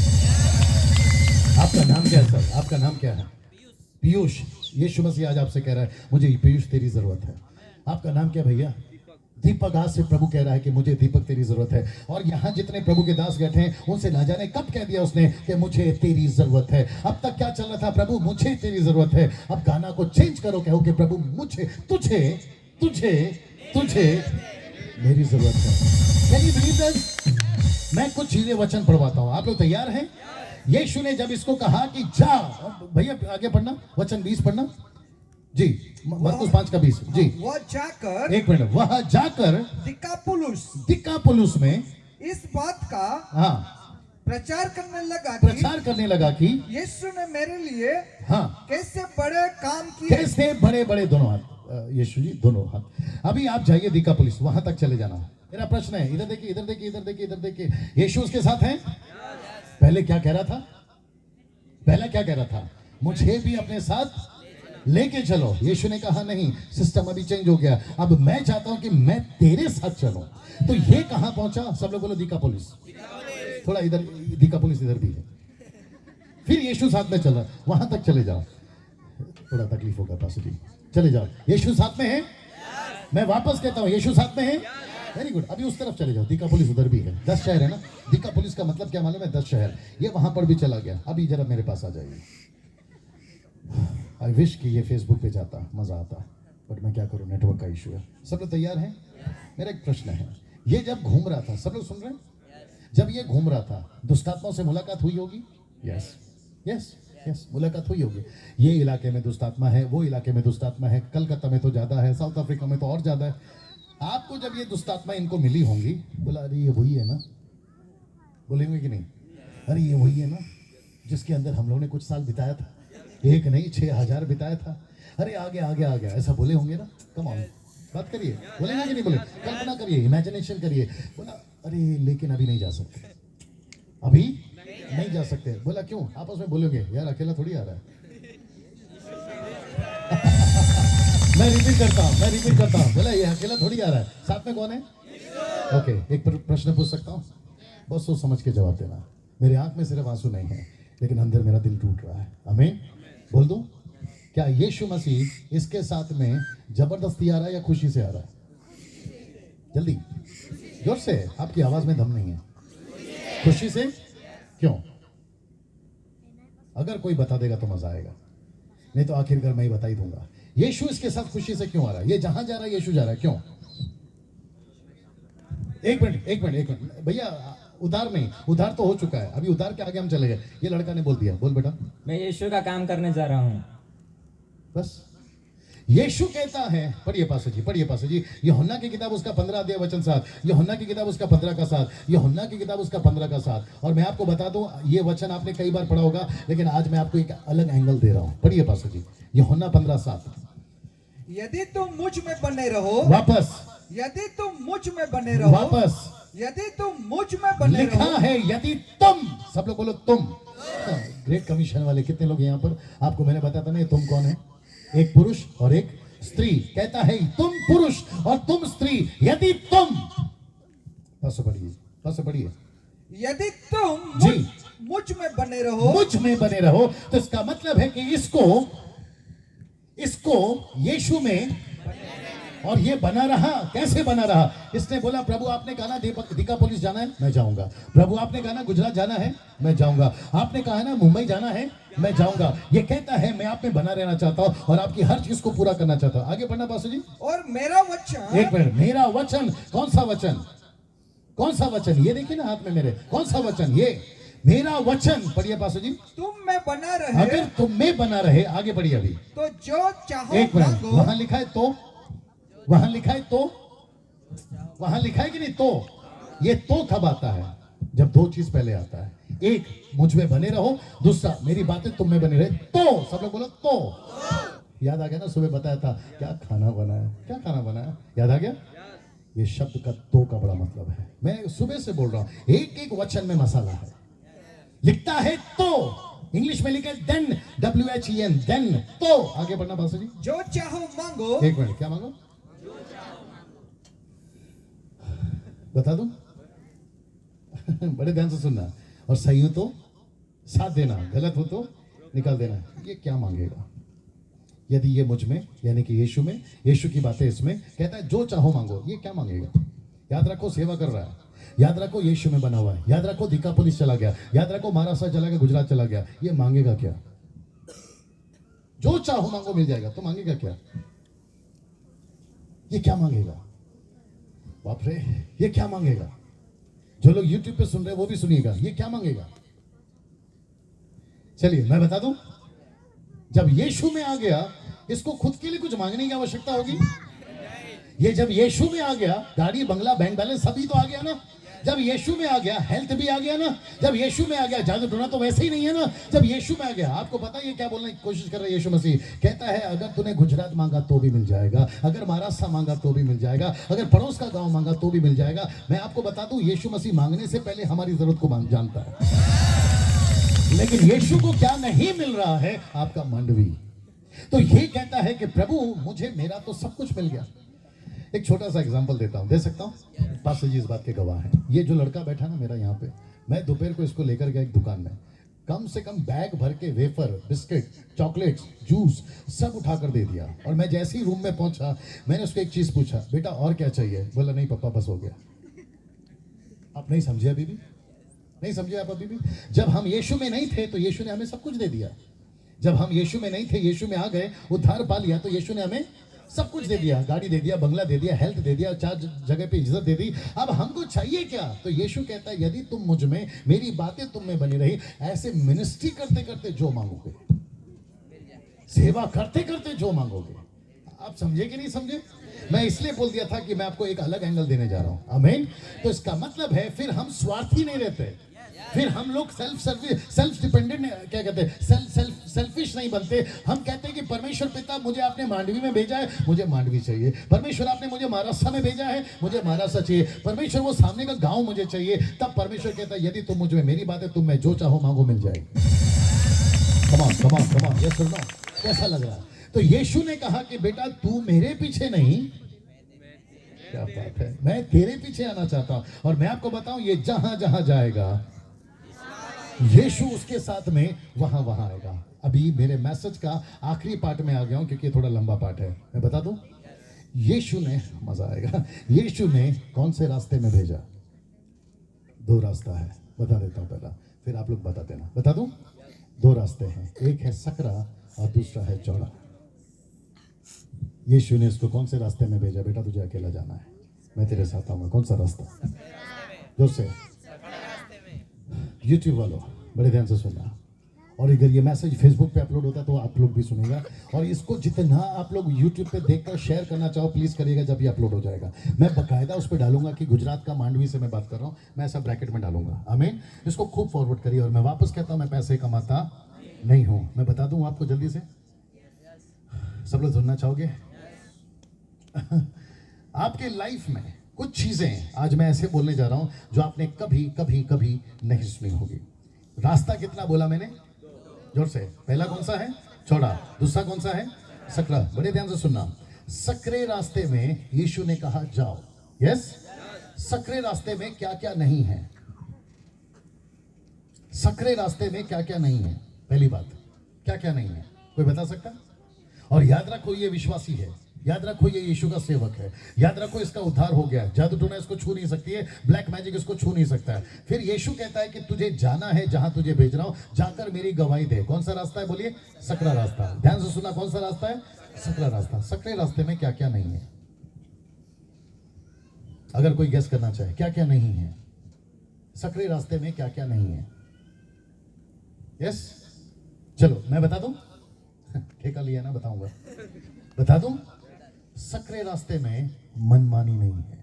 Speaker 1: आपका नाम क्या है सर? आपका नाम क्या है? पीयूष। यीशु मसीह आज आपसे कह रहा है मुझे पीयूष तेरी जरूरत है। आपका नाम क्या भैया? दीपक। आज से प्रभु कह रहा है कि मुझे दीपक तेरी जरूरत है। और यहाँ जितने प्रभु के दास बैठे हैं उनसे ना जाने कब कह दिया उसने कि मुझे तेरी जरूरत है। अब तक क्या चल रहा था? प्रभु मुझे तेरी जरूरत है। अब गाना को चेंज करो, कहो कि प्रभु मुझे, तुझे, तुझे, तुझे मेरी जरूरत है। Can you believe that? मैं कुछ चीजें वचन पढ़वाता हूँ, आप लोग तैयार हैं? यीशु ने जब इसको कहा कि जा, भैया आगे पढ़ना, वचन 20 पढ़ना जी, मरकुस 5:20 जी।
Speaker 2: वह जाकर,
Speaker 1: एक मिनट, वह जाकर दिकापुलुस में
Speaker 2: इस बात का प्रचार करने लगा कि यीशु ने मेरे लिए कैसे बड़े काम किए।
Speaker 1: कैसे बड़े बड़े, दोनों हाथ यीशु जी, दोनों हाथ। अभी आप जाइए दिकापुलिस, वहां तक चले जाना। मेरा प्रश्न है, इधर देखिए, इधर देखिए, इधर देखिए, इधर देखिए। यीशु उसके साथ है। पहले क्या कह रहा था? पहला क्या कह रहा था? मुझे भी अपने साथ लेके चलो। यीशु ने कहा नहीं, सिस्टम अभी चेंज हो गया, अब मैं चाहता हूं कि मैं तेरे साथ चलूं। तो ये कहां पहुंचा? सब लोग बोलो दिकापुलिस। थोड़ा इधर, दिकापुलिस इधर भी है। फिर यीशु साथ में चला, वहां तक चले जाओ। थोड़ा तकलीफ होगा पास जी, चले जाओ। यीशु साथ में है। मैं वापस कहता हूं, यीशु साथ में है। Very good. अभी उस तरफ चले जाओ, दिकापुलिस उधर भी है। 10 शहर है ना। दिकापुलिस का मतलब क्या मालूम है? 10 शहर। ये वहां पर भी चला गया। अभी जरा मेरे पास आ जाइए। आई विश कि ये फेसबुक पे जाता, मजा आता, बट मैं क्या करूं, नेटवर्क का इशू है। सब लोग तैयार हैं? मेरा एक प्रश्न है, ये जब घूम रहा था, सब लोग सुन रहे हैं? जब ये घूम रहा था, दुष्टात्माओं से मुलाकात हुई होगी? यस यस यस, मुलाकात हुई होगी। ये इलाके में दुष्टात्मा है, वो इलाके में दुष्टात्मा है, कलकत्ता में तो ज्यादा है, साउथ अफ्रीका में तो और ज्यादा है। आपको जब ये दुष्टात्मा इनको मिली होंगी, बोला अरे ये वही है ना? बोलेंगे कि नहीं? अरे ये वही है ना जिसके अंदर हम लोगों ने कुछ साल बिताया था, एक नहीं 6000 बिताया था। अरे आ गया आ गया आ गया, ऐसा बोले होंगे ना? कम ऑन, बात करिए, बोलेंगे कि नहीं बोले? कल्पना करिए, इमेजिनेशन करिए। बोला अरे लेकिन अभी नहीं जा सकते, अभी नहीं जा सकते। बोला क्यों? आपस में बोलोगे यार अकेला थोड़ी आ रहा है। मैं रिपीट करता हूँ, बोला ये अकेला थोड़ी आ रहा है, साथ में कौन है? ओके, एक प्रश्न पूछ सकता हूँ? बहुत सोच समझ के जवाब देना। मेरे आंख में सिर्फ आंसू नहीं है, लेकिन अंदर मेरा दिल टूट रहा है। आमीन बोल दूं? क्या यीशु मसीह इसके साथ में जबरदस्ती आ रहा है या खुशी से आ रहा है? जल्दी जोर से, आपकी आवाज में दम नहीं है। खुशी से? क्यों? अगर कोई बता देगा तो मजा आएगा, नहीं तो आखिरकार मैं ही बता ही दूंगा। यीशु इसके साथ खुशी से क्यों आ रहा है? ये जहां जा रहा है यीशु जा रहा है, क्यों? एक मिनट भैया, उधार नहीं, उधार तो हो चुका है, अभी उधार के आगे हम चले गए। ये लड़का ने बोल दिया, बोल बेटा।
Speaker 3: मैं यीशु का काम करने जा रहा हूँ।
Speaker 1: बस यीशु कहता है, पढ़िए पास जी, यूहन्ना की किताब उसका 15 अध्याय वचन 7, यूहन्ना की किताब उसका 15 का 7, यूहन्ना की किताब उसका 15 का 7। और मैं आपको बता दूं, ये वचन आपने कई बार पढ़ा होगा, लेकिन आज मैं आपको एक अलग एंगल दे रहा हूं। पढ़िए पास जी, यूहन्ना 15:7।
Speaker 2: यदि तुम मुझ में बने रहो,
Speaker 1: वापस,
Speaker 2: यदि तुम मुझ में बने रहो,
Speaker 1: वापस,
Speaker 2: यदि तुम मुझ में बने
Speaker 1: लिखा
Speaker 2: रहो,
Speaker 1: है यदि तुम, सब लोग बोलो तुम। ग्रेट कमीशन वाले कितने लोग यहाँ पर? आपको मैंने बताया था ना, तुम कौन है? एक पुरुष और एक स्त्री। कहता है तुम पुरुष और तुम स्त्री, यदि तुम, बस पढ़िए,
Speaker 2: यदि तुम
Speaker 1: जी
Speaker 2: मुझ में बने रहो,
Speaker 1: तो इसका मतलब है कि इसको यीशु में, और ये बना रहा। कैसे बना रहा? इसने बोला प्रभु आपने कहा ना दिकापुलिस जाना है, मैं जाऊंगा। प्रभु आपने कहा ना गुजरात जाना है, मैं जाऊंगा। आपने कहा ना मुंबई जाना है, मैं जाऊंगा। ये कहता है मैं आप में बना रहना चाहता हूँ और आपकी हर चीज को पूरा करना चाहता हूँ। आगे बढ़ना पासू जी।
Speaker 2: और मेरा वचन,
Speaker 1: एक मिनट, मेरा वचन, कौन सा वचन? ये देखिए ना हाथ में मेरे, कौन सा वचन? ये मेरा वचन। पढ़िए पासू जी।
Speaker 2: तुम में बना रहे,
Speaker 1: अगर तुम में बना रहे, आगे बढ़िए अभी।
Speaker 2: तो जो चाहो
Speaker 1: एक मिनट,
Speaker 2: मांगो।
Speaker 1: वहां लिखा है तो, वहां लिखा है कि नहीं? तो ये तो कब आता है? जब दो चीज पहले आता है। एक, मुझ में बने रहो, दूसरा, मेरी बातें तुम में बनी रहे। तो सब लोग बोलो तो। याद आ गया ना? सुबह बताया था क्या खाना बनाया, याद आ गया? ये शब्द का तो का बड़ा मतलब है। मैं सुबह से बोल रहा हूं, एक एक वचन में मसाला है। लिखता है तो, इंग्लिश में लिखा है देन, WHEN, देन। तो आगे बढ़ना पास्टर जी।
Speaker 2: जो चाहो मांगो।
Speaker 1: एक मिनट, क्या मांगो? बता दूं? बड़े ध्यान से सुनना। और सही हो तो साथ देना, गलत हो तो निकाल देना। ये क्या मांगेगा? यदि ये मुझ में, यानी कि यीशु में, यीशु की बातें इसमें, कहता है जो चाहो मांगो, ये क्या मांगेगा? याद रखो सेवा कर रहा है, याद रखो यीशु में बना हुआ है, याद रखो दिकापुलिस चला गया, याद रखो महाराष्ट्र चला गया, गुजरात चला गया, ये मांगेगा क्या? जो चाहो मांगो मिल जाएगा, तो मांगेगा क्या? ये क्या मांगेगा? बाप रे, ये क्या मांगेगा? जो लोग YouTube पे सुन रहे हैं वो भी सुनिएगा, ये क्या मांगेगा? चलिए मैं बता दूं, जब यीशु में आ गया, इसको खुद के लिए कुछ मांगने की आवश्यकता होगी? ये जब यीशु में आ गया, गाड़ी, बंगला, बैंक बैलेंस सभी तो आ गया ना। जब यीशु में आ गया, हेल्थ भी आ गया ना। जब यीशु में आ गया, जादू टोना तो वैसे ही नहीं है ना। जब यीशु में आ गया, आपको पता है ये क्या बोलने की कोशिश कर रहा है यीशु मसीह? कहता है अगर तूने गुजरात मांगा तो भी मिल जाएगा, अगर महाराष्ट्र मांगा तो भी मिल जाएगा, अगर पड़ोस का गांव मांगा तो भी मिल जाएगा। मैं आपको बता दूं, यीशु मसीह मांगने से पहले हमारी जरूरत को जानता है। लेकिन यीशु को क्या नहीं मिल रहा है? आपका मंडवी। तो ये कहता है कि प्रभु मुझे, मेरा तो सब कुछ मिल गया। एक छोटा सा एग्जांपल देता हूं, दे सकता हूं? पास्टर जी इस बात के गवाह हैं। ये जो लड़का बैठा ना मेरा यहाँ पे, मैं दोपहर को इसको लेकर गया एक दुकान में, कम से कम बैग भर के वेफर, बिस्किट, चॉकलेट्स, जूस सब उठाकर दे दिया। और मैं जैसे ही रूम में पहुंचा, मैंने उसको एक चीज पूछा, बेटा और क्या चाहिए? बोला नहीं पापा बस हो गया। आप नहीं समझे अभी भी? नहीं समझे आप अभी भी? जब हम यीशु में नहीं थे तो यीशु ने हमें सब कुछ दे दिया। जब हम यीशु में नहीं थे, यीशु में आ गए, उद्धार पा लिया, तो यीशु ने हमें सब कुछ दे दिया। गाड़ी दे दिया, बंगला दे दिया, हेल्थ दे दिया, 4 जगह पे इज्जत दे दी। अब हमको चाहिए क्या? तो यीशु कहता है यदि तुम मुझ में, मेरी बातें तुम में बनी रही, ऐसे मिनिस्ट्री करते करते जो मांगोगे, सेवा करते करते जो मांगोगे। आप समझे कि नहीं समझे? मैं इसलिए बोल दिया था कि मैं आपको एक अलग एंगल देने जा रहा हूं। आमीन। तो इसका मतलब है फिर हम स्वार्थी नहीं रहते, फिर हम लोग सेल्फ डिपेंडेंट, क्या कहते हैं, सेल्फिश नहीं बनते। हम कहते हैं कि परमेश्वर पिता मुझे आपने मांडवी में भेजा है, मुझे मांडवी चाहिए। परमेश्वर आपने मुझे महाराष्ट्र में भेजा है, मुझे महाराष्ट्र चाहिए। परमेश्वर वो सामने का गांव मुझे चाहिए। तब परमेश्वर कहता है यदि तुम मुझ में, मेरी बात है तुम में, जो चाहो मांगो मिल जाएगी। कमान कमान कमान, ये सुनो कैसा लग रहा है? तो यीशु ने कहा कि बेटा तू मेरे पीछे नहीं, क्या बात है, मैं तेरे पीछे आना चाहता हूं। और मैं आपको बताऊं, ये जहां जहां जाएगा यीशु उसके साथ में वहां वहां आएगा। अभी मेरे मैसेज का आखिरी पार्ट में आ गया हूं क्योंकि थोड़ा लंबा पार्ट है। मैं बता दूं, यीशु ने, मजा आएगा, यीशु ने कौन से रास्ते में भेजा? 2 रास्ता है, बता देता हूं पहला, फिर आप लोग बता देना। बता दूं, 2 रास्ते हैं, एक है सकरा और दूसरा है चौड़ा। यीशु ने इसको कौन से रास्ते में भेजा? बेटा तुझे अकेला जाना है, मैं तेरे साथ आऊंगा। कौन सा रास्ता? जोर से YouTube वालों बड़े ध्यान से सुनना। और अगर ये मैसेज फेसबुक पे अपलोड होता है तो आप लोग भी सुनेगा। और इसको जितना आप लोग YouTube पे देखकर शेयर करना चाहो प्लीज़ करिएगा। जब ये अपलोड हो जाएगा मैं बकायदा उस पर डालूंगा कि गुजरात का मांडवी से मैं बात कर रहा हूँ, मैं ऐसा ब्रैकेट में डालूंगा। आमीन। इसको खूब फॉरवर्ड करिए। और मैं वापस कहता हूँ, मैं पैसे कमाता नहीं हूँ। मैं बता दूँ आपको जल्दी से, सब लोग सुनना चाहोगे? आपके लाइफ में कुछ चीजें आज मैं ऐसे बोलने जा रहा हूं जो आपने कभी कभी कभी नहीं सुनी होगी। रास्ता कितना बोला मैंने? जोर से। पहला कौन सा है? चौड़ा। दूसरा कौन सा है? सकरा। बड़े ध्यान से सुनना। सकरे रास्ते में यीशु ने कहा जाओ। यस। सकरे रास्ते में क्या क्या नहीं है? सकरे रास्ते में क्या क्या नहीं है? पहली बात, क्या क्या नहीं है? कोई बता सकता? और याद रखो ये विश्वासी है, याद रखो ये यीशु का सेवक है, याद रखो इसका उद्धार हो गया, जादू टोना इसको छू नहीं सकती है, ब्लैक मैजिक इसको छू नहीं सकता है। फिर यीशु कहता है कि तुझे जाना है जहां तुझे भेज रहा हूं, जाकर मेरी गवाही दे। कौन सा रास्ता है? बोलिए, सकरा रास्ता। ध्यान से सुना, कौन सा रास्ता है? सकरा रास्ता। सकरे रास्ते में क्या क्या नहीं है? अगर कोई गेस करना चाहे क्या क्या नहीं है सकरे रास्ते में, क्या क्या नहीं है? यस, चलो मैं बता दूं, ठेका लिया ना, बताऊंगा, बता दूं। सकरे रास्ते में मनमानी नहीं है,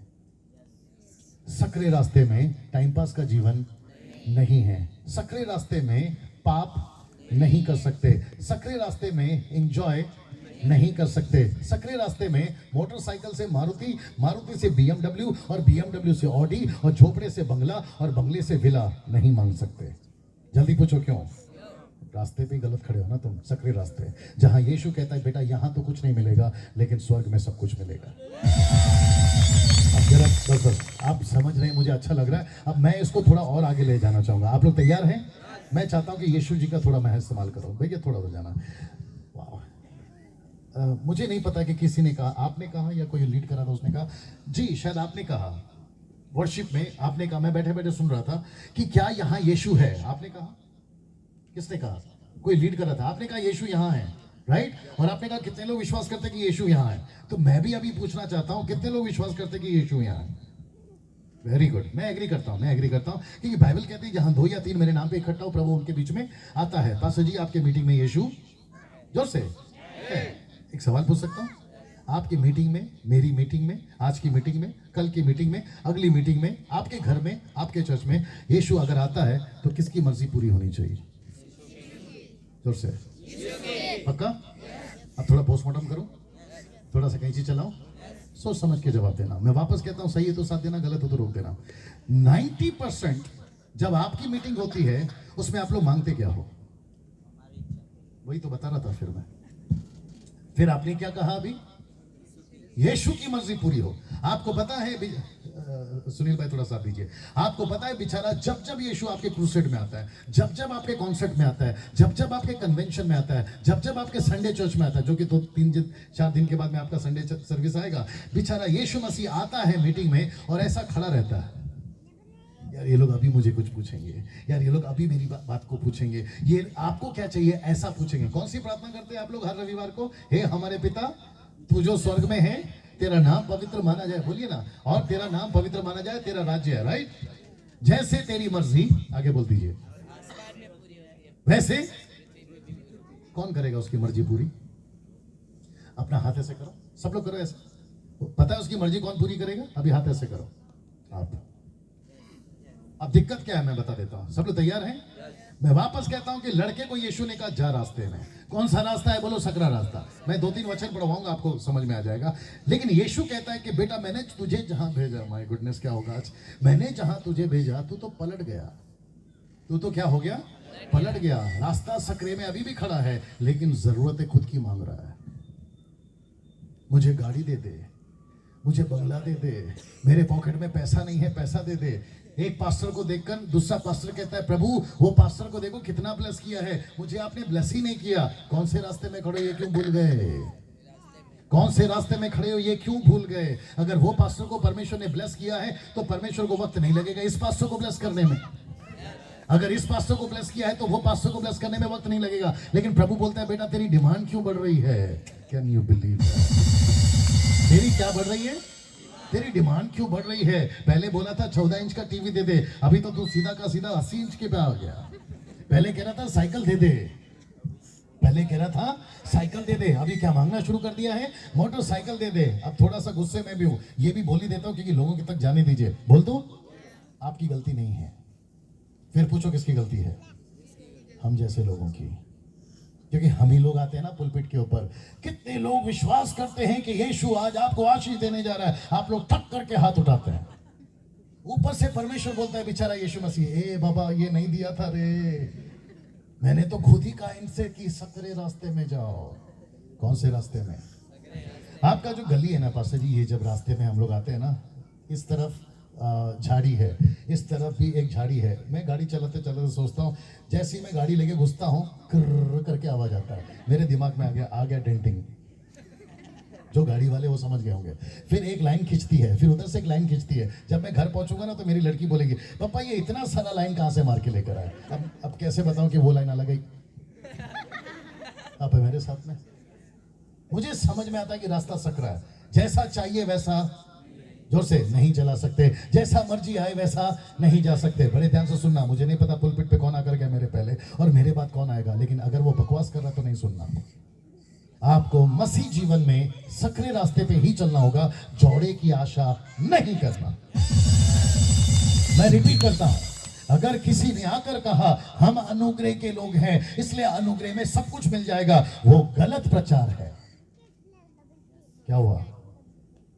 Speaker 1: सकरे रास्ते में टाइम पास का जीवन नहीं है, सकरे रास्ते में पाप नहीं कर सकते, सकरे रास्ते में एंजॉय नहीं कर सकते। सकरे रास्ते में मोटरसाइकिल से मारुति, मारुति से BMW और BMW से ऑडी और झोपड़े से बंगला और बंगले से विला नहीं मांग सकते। जल्दी पूछो क्यों? रास्ते पे गलत खड़े हो ना तुम, सकरे रास्ते, जहां यीशु कहता है बेटा यहाँ तो कुछ नहीं मिलेगा लेकिन स्वर्ग में सब कुछ मिलेगा। अब जरा बस आप समझ रहे हैं, मुझे अच्छा लग रहा है। अब मैं इसको थोड़ा और आगे ले जाना चाहूंगा। आप लोग तैयार हैं? मैं चाहता हूं कि यीशु जी का थोड़ा मैं इस्तेमाल करूं। भैया थोड़ा हो जाना। मुझे नहीं पता कि किसी ने कहा, आपने कहा या कोई लीड करा था उसने कहा, जी शायद आपने कहा वर्शिप में, आपने कहा, मैं बैठे बैठे सुन रहा था कि क्या यहाँ यीशु है? आपने कहा, किसने कहा? कोई लीड कर रहा था, आपने कहा यीशु यहाँ है, राइट? और आपने कहा कितने लोग विश्वास करते कि यीशु यहाँ है? तो मैं भी अभी पूछना चाहता हूँ कितने लोग विश्वास करते कि यीशु यहाँ है? वेरी गुड, मैं एग्री करता हूँ क्योंकि बाइबल कहती है जहाँ 2 या 3 मेरे नाम पे इकट्ठा हो प्रभु उनके बीच में आता है। पास्टर जी आपके मीटिंग में यीशु जोर से है? एक सवाल पूछ सकता हूँ? आपकी मीटिंग में, मेरी मीटिंग में, आज की मीटिंग में, कल की मीटिंग में, अगली मीटिंग में, आपके घर में, आपके चर्च में यीशु अगर आता है तो किसकी मर्जी पूरी होनी चाहिए? जोर से, पक्का? अब थोड़ा पोस्टमार्टम करूं, थोड़ा सा कैंची चलाऊं, सोच समझ के जवाब देना। मैं वापस कहता हूं, सही है तो साथ देना, गलत हो तो रोक देना। 90% जब आपकी मीटिंग होती है उसमें आप लोग मांगते क्या हो? वही तो बता रहा था फिर आपने क्या कहा अभी? यीशु की मर्जी पूरी हो। आपको पता है, सुनील भाई थोड़ा सा दीजिए, आपको पता है बेचारा जब जब यीशु आपके क्रूसेड में आता है, जब जब आपके कॉन्सर्ट में आता है, जब जब आपके कन्वेंशन में आता है, जब जब आपके संडे चर्च में आता है, जो कि 2-3-4 दिन के बाद में आपका संडे सर्विस आएगा, बेचारा यीशु मसीह आता है मीटिंग में और ऐसा खड़ा रहता है, यार ये लोग अभी मुझे कुछ पूछेंगे, यार ये लोग अभी मेरी बात को पूछेंगे, ये आपको क्या चाहिए ऐसा पूछेंगे। कौन सी प्रार्थना करते हैं आप लोग हर रविवार को? हे हमारे पिता तू जो स्वर्ग में है, तेरा नाम पवित्र माना जाए, बोलिए ना, और तेरा नाम पवित्र माना जाए, तेरा राज्य है, राइट? जैसे तेरी मर्जी, आगे बोल दीजिए, वैसे कौन करेगा उसकी मर्जी पूरी? अपना हाथ ऐसे करो, सब लोग करो ऐसे। पता है उसकी मर्जी कौन पूरी करेगा? अभी हाथ ऐसे करो आप। अब दिक्कत क्या है मैं बता देता हूं। सब लोग तैयार हैं? मैं वापस कहता हूं कि लड़के को यीशु ने कहा जा रास्ते में। कौन सा रास्ता है? बोलो सकरा रास्ता। मैं 2-3 वचन पढ़वाऊंगा, आपको समझ में आ जाएगा। लेकिन यीशु कहता है कि बेटा मैंने तुझे जहां भेजा, माय गुडनेस क्या होगा आज, मैंने जहां तुझे भेजा तू तो पलट गया। तू तो क्या हो गया? पलट गया। रास्ता सकरे में अभी भी खड़ा है लेकिन जरूरतें खुद की मांग रहा है। मुझे गाड़ी दे दे, मुझे बंगला दे दे, मेरे पॉकेट में पैसा नहीं है, पैसा दे दे। एक पास्टर को देखकर दूसरा पास्टर कहता है प्रभु वो पास्टर को देखो कितना ब्लेस किया है, मुझे आपने ब्लेस ही नहीं किया। कौन से रास्ते में खड़े हो ये क्यों भूल गए? कौन से रास्ते में खड़े हो ये क्यों भूल गए? अगर वो पास्टर को परमेश्वर ने ब्लेस किया है तो परमेश्वर को वक्त नहीं लगेगा इस पास्टर को ब्लेस करने में। अगर इस पास्टर को ब्लेस किया है तो वो पास्टर को ब्लेस करने में वक्त नहीं लगेगा। लेकिन प्रभु बोलता है बेटा तेरी डिमांड क्यों बढ़ रही है? Can you believe? तेरी क्या बढ़ रही है? तेरी डिमांड क्यों बढ़ रही है? पहले बोला था 14 इंच का टीवी दे दे, अभी तो तू सीधा का सीधा 80 इंच के पे आ गया। पहले कह रहा था साइकिल दे दे, पहले कह रहा था साइकिल दे दे, अभी क्या मांगना शुरू कर दिया है? मोटरसाइकिल दे दे। अब थोड़ा सा गुस्से में भी हूं, ये भी बोल ही देता हूं क्योंकि लोगों के तक जाने दीजिए। बोल दो आपकी गलती नहीं है, फिर पूछो किसकी गलती है? हम जैसे लोगों की। क्योंकि हम ही लोग आते हैं ना पुलपिट के ऊपर। कितने लोग विश्वास करते हैं कि यीशु आज आपको आशीष देने जा रहा है, आप लोग ठक करके हाथ उठाते हैं। ऊपर से परमेश्वर बोलता है बेचारा यीशु मसीह, ए बाबा ये नहीं दिया था रे, मैंने तो खुद ही कहा इनसे कि सकरे रास्ते में जाओ। कौन से रास्ते में? आपका जो गली है ना पास्टर जी, ये जब रास्ते में हम लोग आते हैं ना, इस तरफ झाड़ी है, इस तरफ भी एक झाड़ी है। मैं गाड़ी चलाते चलाते सोचता हूँ, जैसे ही मैं गाड़ी लेके घुसता हूँ कर्र करके आवाज आता है, मेरे दिमाग में आ गया डेंटिंग। जो गाड़ी वाले वो समझ गए होंगे। फिर एक लाइन खींचती है, फिर उधर से एक लाइन खींचती है। जब मैं घर पहुंचूंगा ना तो मेरी लड़की बोलेगी पापा ये इतना सारा लाइन कहाँ से मार के लेकर आए? अब कैसे बताऊं कि वो लाइन अलग गई? आप है मेरे साथ में। मुझे समझ में आता है कि रास्ता सकरा है, जैसा चाहिए वैसा जोर से नहीं चला सकते, जैसा मर्जी आए वैसा नहीं जा सकते। बड़े ध्यान से सुनना, मुझे नहीं पता पुलपिट पे कौन आकर गया मेरे पहले और मेरे बाद कौन आएगा, लेकिन अगर वो बकवास कर रहा तो नहीं सुनना। आपको मसीह जीवन में सकरे रास्ते पे ही चलना होगा, जौड़े की आशा नहीं करना। मैं रिपीट करता हूं, अगर किसी ने आकर कहा हम अनुग्रह के लोग हैं इसलिए अनुग्रह में सब कुछ मिल जाएगा, वो गलत प्रचार है। क्या हुआ?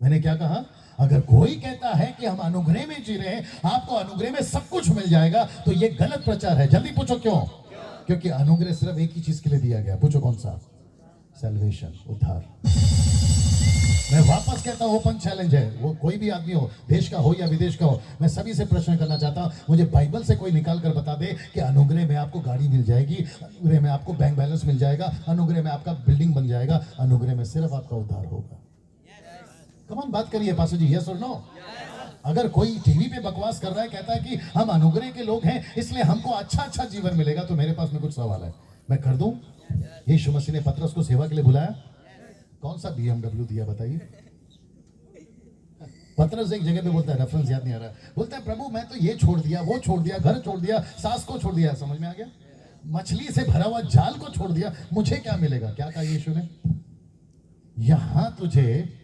Speaker 1: मैंने क्या कहा? अगर कोई कहता है कि हम अनुग्रह में जी रहे हैं, आपको अनुग्रह में सब कुछ मिल जाएगा, तो ये गलत प्रचार है। जल्दी पूछो क्यों? क्योंकि अनुग्रह सिर्फ एक ही चीज के लिए दिया गया। पूछो कौन सा? सैल्वेशन, उद्धार। मैं वापस कहता हूं, ओपन चैलेंज है, वो कोई भी आदमी हो, देश का हो या विदेश का हो, मैं सभी से प्रश्न करना चाहता हूं, मुझे बाइबल से कोई निकाल कर बता दे कि अनुग्रह में आपको गाड़ी मिल जाएगी, अनुग्रह में आपको बैंक बैलेंस मिल जाएगा, अनुग्रह में आपका बिल्डिंग बन जाएगा, अनुग्रह में सिर्फ आपका उद्धार होगा। कमान बात करिए पास्टर जी, यस और नो? अगर कोई टीवी पे बकवास कर रहा है, कहता है कि हम अनुग्रह के लोग हैं इसलिए हमको अच्छा जीवन मिलेगा, तो मेरे पास में कुछ सवाल है, मैं कर दूं? यीशु मसीह ने पतरस को सेवा के लिए बुलाया, कौन सा BMW दिया बताइए? पतरस एक जगह पे बोलता है, रेफरेंस याद नहीं आ रहा, बोलता है प्रभु मैं तो ये छोड़ दिया, वो छोड़ दिया, घर छोड़ दिया, सास को छोड़ दिया, समझ में आ गया? मछली से भरा हुआ जाल को छोड़ दिया, मुझे क्या मिलेगा? क्या कहा यीशु ने? यहां तुझे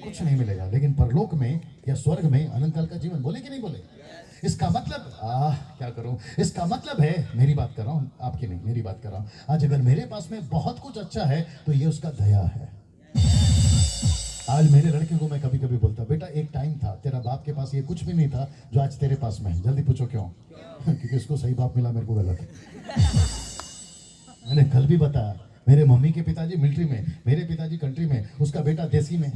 Speaker 1: कुछ नहीं मिलेगा, लेकिन परलोक में या स्वर्ग में अनंत काल का जीवन। बोले कि नहीं बोले? इसका मतलब क्या करूं? इसका मतलब है, मेरी बात कर रहा हूं, आपकी नहीं, मेरी बात कर रहा हूं, आज अगर मेरे पास में बहुत कुछ अच्छा है तो ये उसका दया है। आज मेरे लड़के को मैं कभी कभी बोलता, बेटा एक टाइम था तेरा बाप के पास ये कुछ भी नहीं था जो आज तेरे पास में है। जल्दी पूछो क्यों? क्योंकि इसको सही बाप मिला, मेरे को गलत। मैंने कल भी बताया, मेरे मम्मी के पिताजी मिलिट्री में, मेरे पिताजी कंट्री में, उसका बेटा देसी में।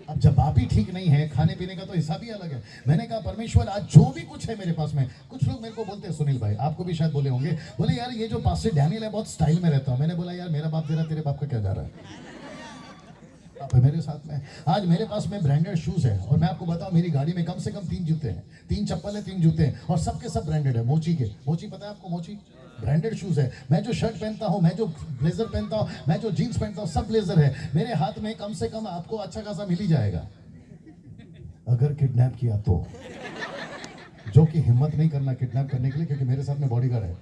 Speaker 1: अब जब बाप ही ठीक नहीं है, खाने पीने का तो हिसाब ही अलग है। मैंने कहा परमेश्वर आज जो भी कुछ है मेरे पास में, कुछ लोग मेरे को बोलते हैं, सुनील भाई आपको भी शायद बोले होंगे, बोले यार ये जो पास्टर डैनियल है बहुत स्टाइल में रहता हूं। मैंने बोला यार मेरा बाप दे रहा, तेरे बाप का क्या जा रहा है? आप है मेरे साथ में। आज मेरे पास में ब्रांडेड शूज है, और मैं आपको बताऊं मेरी गाड़ी में कम से कम 3 जूते हैं, 3 चप्पल है, 3 जूते हैं, और सबके सब ब्रांडेड है। मोची के, मोची पता है आपको? मोची ब्रांडेड शूज है। मैं जो शर्ट पहनता हूं, मैं जो ब्लेजर पहनता हूं, मैं जो जीन्स पहनता हूं, सब ब्लेजर है मेरे हाथ में। कम से कम आपको अच्छा खासा मिल ही जाएगा। अगर किडनैप किया तो, जो कि हिम्मत नहीं करना किडनैप करने के लिए, क्योंकि मेरे साथ में बॉडीगार्ड है।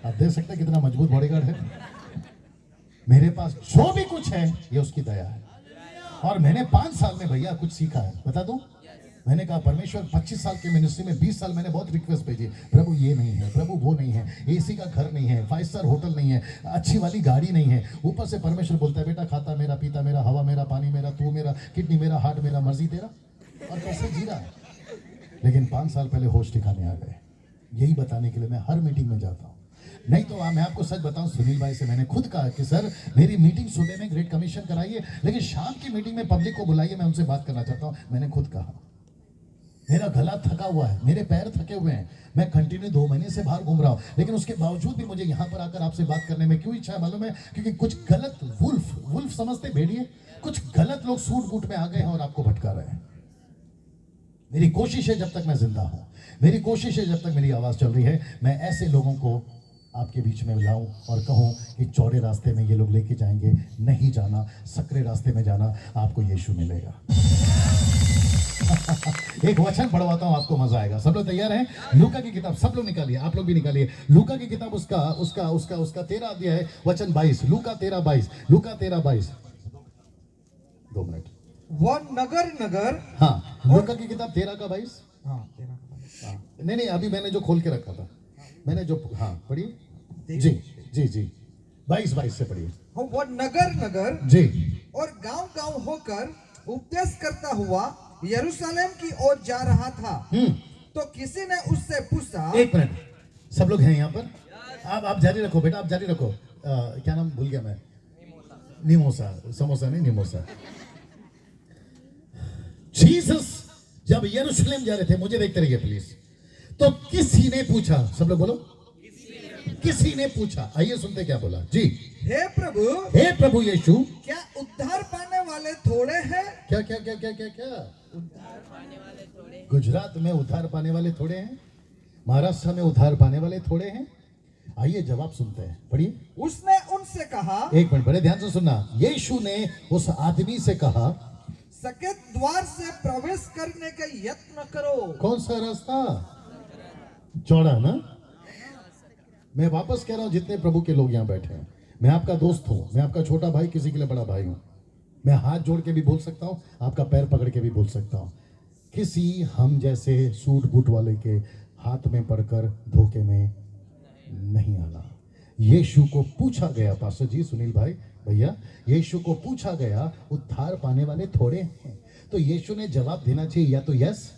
Speaker 1: आप देख सकते हैं कितना मजबूत बॉडीगार्ड है। मेरे पास जो भी कुछ है ये उसकी दया है। और मैंने 5 साल में भैया कुछ सीखा है, बता दूं? मैंने कहा परमेश्वर 25 साल के मिनिस्ट्री में 20 साल मैंने बहुत रिक्वेस्ट भेजी, प्रभु ये नहीं है, प्रभु वो नहीं है, एसी का घर नहीं है, 5 स्टार होटल नहीं है, अच्छी वाली गाड़ी नहीं है। ऊपर से परमेश्वर बोलता है बेटा खाता मेरा, पीता मेरा, हवा मेरा, पानी मेरा, तू मेरा, किडनी मेरा, हार्ट मेरा, मर्जी तेरा, और कैसे जी रहा है। लेकिन 5 साल पहले होश ठिकाने आ गए। यही बताने के लिए मैं हर मीटिंग में जाता हूँ। नहीं तो मैं आपको सच बताऊं, सुनील भाई से मैंने खुद कहा कि सर मेरी मीटिंग सुबह में ग्रेट कमीशन कराइए, लेकिन शाम की मीटिंग में पब्लिक को बुलाइए, मैं उनसे बात करना चाहता हूं। मैंने खुद कहा मेरा गला थका हुआ है, मेरे पैर थके हुए हैं, मैं कंटिन्यू 2 महीने से बाहर घूम रहा हूं, लेकिन उसके बावजूद भी मुझे यहां पर आकर आपसे बात करने में क्यों इच्छा है मालूम है? क्योंकि कुछ गलत वुल्फ समझते भेड़िए, कुछ गलत लोग सूट बूट में आ गए हैं और आपको भटका रहे हैं। मेरी कोशिश है जब तक मैं जिंदा हूं, मेरी कोशिश है जब तक मेरी आवाज चल रही है, मैं ऐसे लोगों को आपके बीच में लाऊं और कहूं कि चौड़े रास्ते में ये लोग लेके जाएंगे, नहीं जाना, सकरे रास्ते में जाना, आपको यीशु मिलेगा। एक वचन पढ़वाता हूं, आपको मजा आएगा। सब लोग तैयार हैं? लूका की किताब सब लोग निकालिए, आप लोग भी निकालिए। लूका की किताब उसका 13 अध्याय है, वचन 22। लूका 13:22, लूका 13:22। 2 मिनट।
Speaker 2: वो नगर
Speaker 1: हाँ, लूका की किताब 13:22।
Speaker 2: हाँ 13
Speaker 1: नहीं, अभी मैंने जो खोल के रखा था, मैंने जो, हाँ पढ़िए जी 22 से पढ़िए।
Speaker 2: वो नगर
Speaker 1: जी
Speaker 2: और गांव होकर उपदेश करता हुआ यरूशलेम की ओर जा रहा था। तो किसी ने उससे पूछा,
Speaker 1: 1 मिनट, सब लोग हैं यहाँ पर? आप जारी रखो बेटा, आप जारी रखो। क्या नाम भूल गया मैं? निमोसा, समोसा नहीं, निमोसा। जीसस जब यरूशलेम जा रहे थे, मुझे देखते रहिए प्लीज, तो किसी ने पूछा, सब लोग बोलो, किसी ने पूछा। आइए सुनते क्या बोला जी।
Speaker 2: हे
Speaker 1: प्रभु यीशु,
Speaker 2: क्या उद्धार पाने वाले थोड़े हैं?
Speaker 1: क्या उद्धार पाने वाले थोड़े? गुजरात में उद्धार पाने वाले थोड़े हैं, महाराष्ट्र में उद्धार पाने वाले थोड़े हैं। आइए जवाब सुनते हैं, पढ़िए।
Speaker 2: उसने उनसे कहा,
Speaker 1: 1 मिनट बड़े ध्यान से सुनना। यीशु ने उस आदमी से कहा,
Speaker 2: सकेत द्वार से प्रवेश करने का यत्न करो।
Speaker 1: कौन सा रास्ता? चौड़ा ना? मैं वापस कह रहा हूं, जितने प्रभु के लोग यहाँ बैठे हैं, मैं आपका दोस्त हूं, मैं आपका छोटा भाई, किसी के लिए बड़ा भाई हूं। मैं हाथ जोड़ के भी बोल सकता हूं, आपका पैर पकड़ के भी बोल सकता हूं। किसी हम जैसे सूट बूट वाले के हाथ में पड़कर धोखे में नहीं आना। यीशु को पूछा गया, पास्टर जी, सुनील भाई, भैया यीशु को पूछा गया उद्धार पाने वाले थोड़े हैं, तो यीशु ने जवाब देना चाहिए या तो यस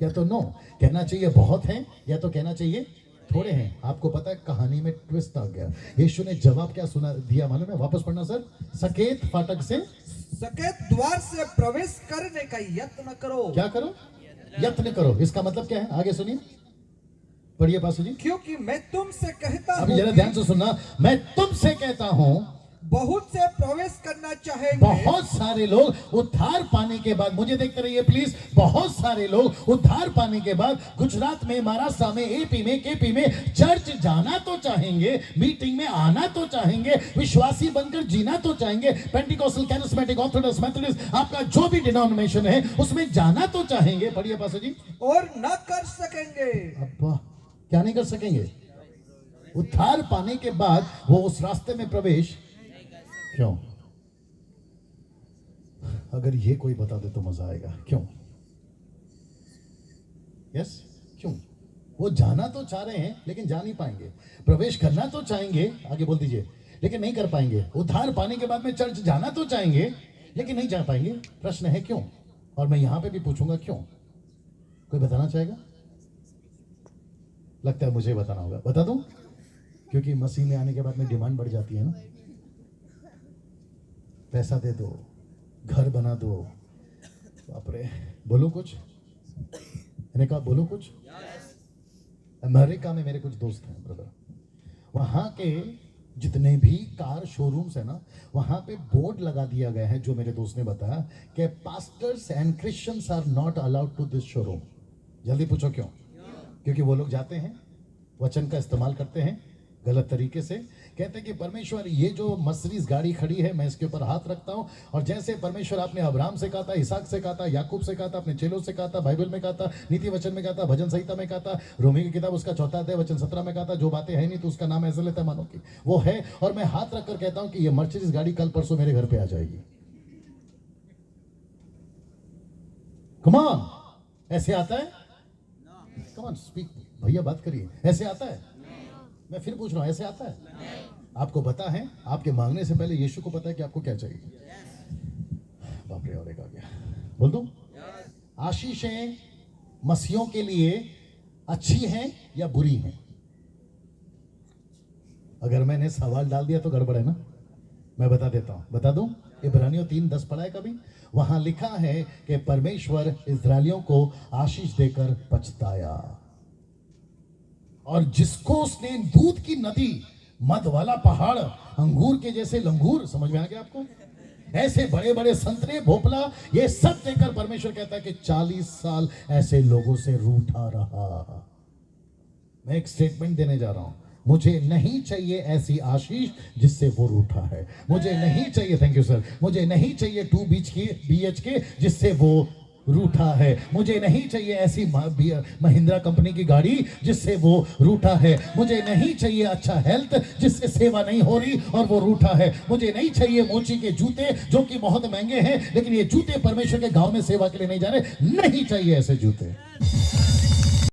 Speaker 1: या तो नो। कहना चाहिए बहुत हैं या तो कहना चाहिए थोड़े हैं। आपको पता है कहानी में ट्विस्ट आ गया। यीशु ने जवाब क्या सुना दिया मालूम है? वापस पढ़ना सर। सकेत फाटक से,
Speaker 2: सकेत द्वार से प्रवेश करने का यत्न करो।
Speaker 1: क्या करो? यत्न करो। इसका मतलब क्या है? आगे सुनिए, पढ़िए पासू जी।
Speaker 2: क्योंकि मैं तुमसे कहता हूँ,
Speaker 1: अभी जरा ध्यान से सुनना, मैं तुमसे कहता हूँ
Speaker 2: बहुत से प्रवेश करना चाहेंगे।
Speaker 1: बहुत सारे लोग उद्धार पाने के बाद, मुझे देखते रहिए प्लीज, बहुत सारे लोग उद्धार पाने के बाद गुजरात में, महाराष्ट्र में, एपी में, केपी में चर्च जाना तो चाहेंगे, मीटिंग में आना तो चाहेंगे, विश्वासी बनकर जीना तो चाहेंगे, पेंटिकोस्टल, कैरिस्मेटिक, ऑर्थोडॉक्स, मेथोडिस्ट, आपका जो भी डिनोमिनेशन है उसमें जाना तो चाहेंगे। पढ़िए पासू जी।
Speaker 2: और न कर सकेंगे।
Speaker 1: अब्बा, क्या नहीं कर सकेंगे? उद्धार पाने के बाद वो उस रास्ते में प्रवेश क्यों? अगर ये कोई बता दे तो मजा आएगा। क्यों? यस, क्यों? वो जाना तो चाह रहे हैं लेकिन जा नहीं पाएंगे, प्रवेश करना तो चाहेंगे, आगे बोल दीजिए, लेकिन नहीं कर पाएंगे। उद्धार पाने के बाद में चर्च जाना तो चाहेंगे लेकिन नहीं जा पाएंगे। प्रश्न है क्यों? और मैं यहां पे भी पूछूंगा क्यों। कोई बताना चाहेगा? लगता है मुझे बताना होगा। बता दूं? क्योंकि मसीह में आने के बाद में डिमांड बढ़ जाती है ना। पैसा दे दो, घर बना दो। बाप रे, बोलो कुछ। मैंने कहा बोलो कुछ। अमेरिका में मेरे कुछ दोस्त हैं ब्रदर, वहां के जितने भी कार शोरूम्स है ना, वहां पे बोर्ड लगा दिया गया है, जो मेरे दोस्त ने बताया, कि pastors and Christians are not allowed to this showroom. जल्दी पूछो क्यों? क्योंकि वो लोग जाते हैं, वचन का इस्तेमाल करते हैं गलत तरीके से, कहते हैं कि परमेश्वर ये जो मर्सिडीज गाड़ी खड़ी है मैं इसके ऊपर हाथ रखता हूं, और जैसे परमेश्वर आपने अब्राहम से कहा था, इसहाक से कहा था, याकूब से कहा था, अपने चेलों से कहा था, बाइबल में कहा था, नीति वचन में कहा था, भजन संहिता में कहा था, रोमी की किताब उसका 4 अध्याय वचन 17 में कहा था, जो बातें है नहीं तो उसका नाम ऐसे लेता मानो की वो है, और मैं हाथ रखकर कहता हूं कि ये मर्सिडीज गाड़ी कल परसों मेरे घर पे आ जाएगी। कम ऑन, ऐसे आता है? कम ऑन स्पीक भैया, बात करिए। ऐसे आता है? मैं फिर पूछ रहा हूं, ऐसे आता है? आपको पता है, आपके मांगने से पहले यीशु को पता है कि आपको क्या चाहिए। बाप रे, और एक आ गया, बोल दूं? आशीषें मसीहों के लिए अच्छी हैं या बुरी हैं? अगर मैंने सवाल डाल दिया तो गड़बड़ है ना। मैं बता देता हूं, बता दूं? इब्रानियों 3:10 पढ़ा है कभी? वहां लिखा है कि परमेश्वर इस्राएलियों को आशीष देकर पछताया, और जिसको उसने दूध की नदी, मध वाला पहाड़, अंगूर के जैसे लंगूर, समझ में आ गया आपको? ऐसे बड़े बड़े संतरे, भोपला, ये सब देकर परमेश्वर कहता है कि 40 साल ऐसे लोगों से रूठा रहा। मैं एक स्टेटमेंट देने जा रहा हूं, मुझे नहीं चाहिए ऐसी आशीष जिससे वो रूठा है। मुझे नहीं चाहिए, थैंक यू सर, मुझे नहीं चाहिए 2 BHK जिससे वो रूठा है। मुझे नहीं चाहिए ऐसी महिंद्रा कंपनी की गाड़ी जिससे वो रूठा है। मुझे नहीं चाहिए अच्छा हेल्थ जिससे सेवा नहीं हो रही और वो रूठा है। मुझे नहीं चाहिए मोची के जूते जो कि बहुत महंगे हैं, लेकिन ये जूते परमेश्वर के गांव में सेवा के लिए नहीं जा रहे। नहीं चाहिए ऐसे जूते।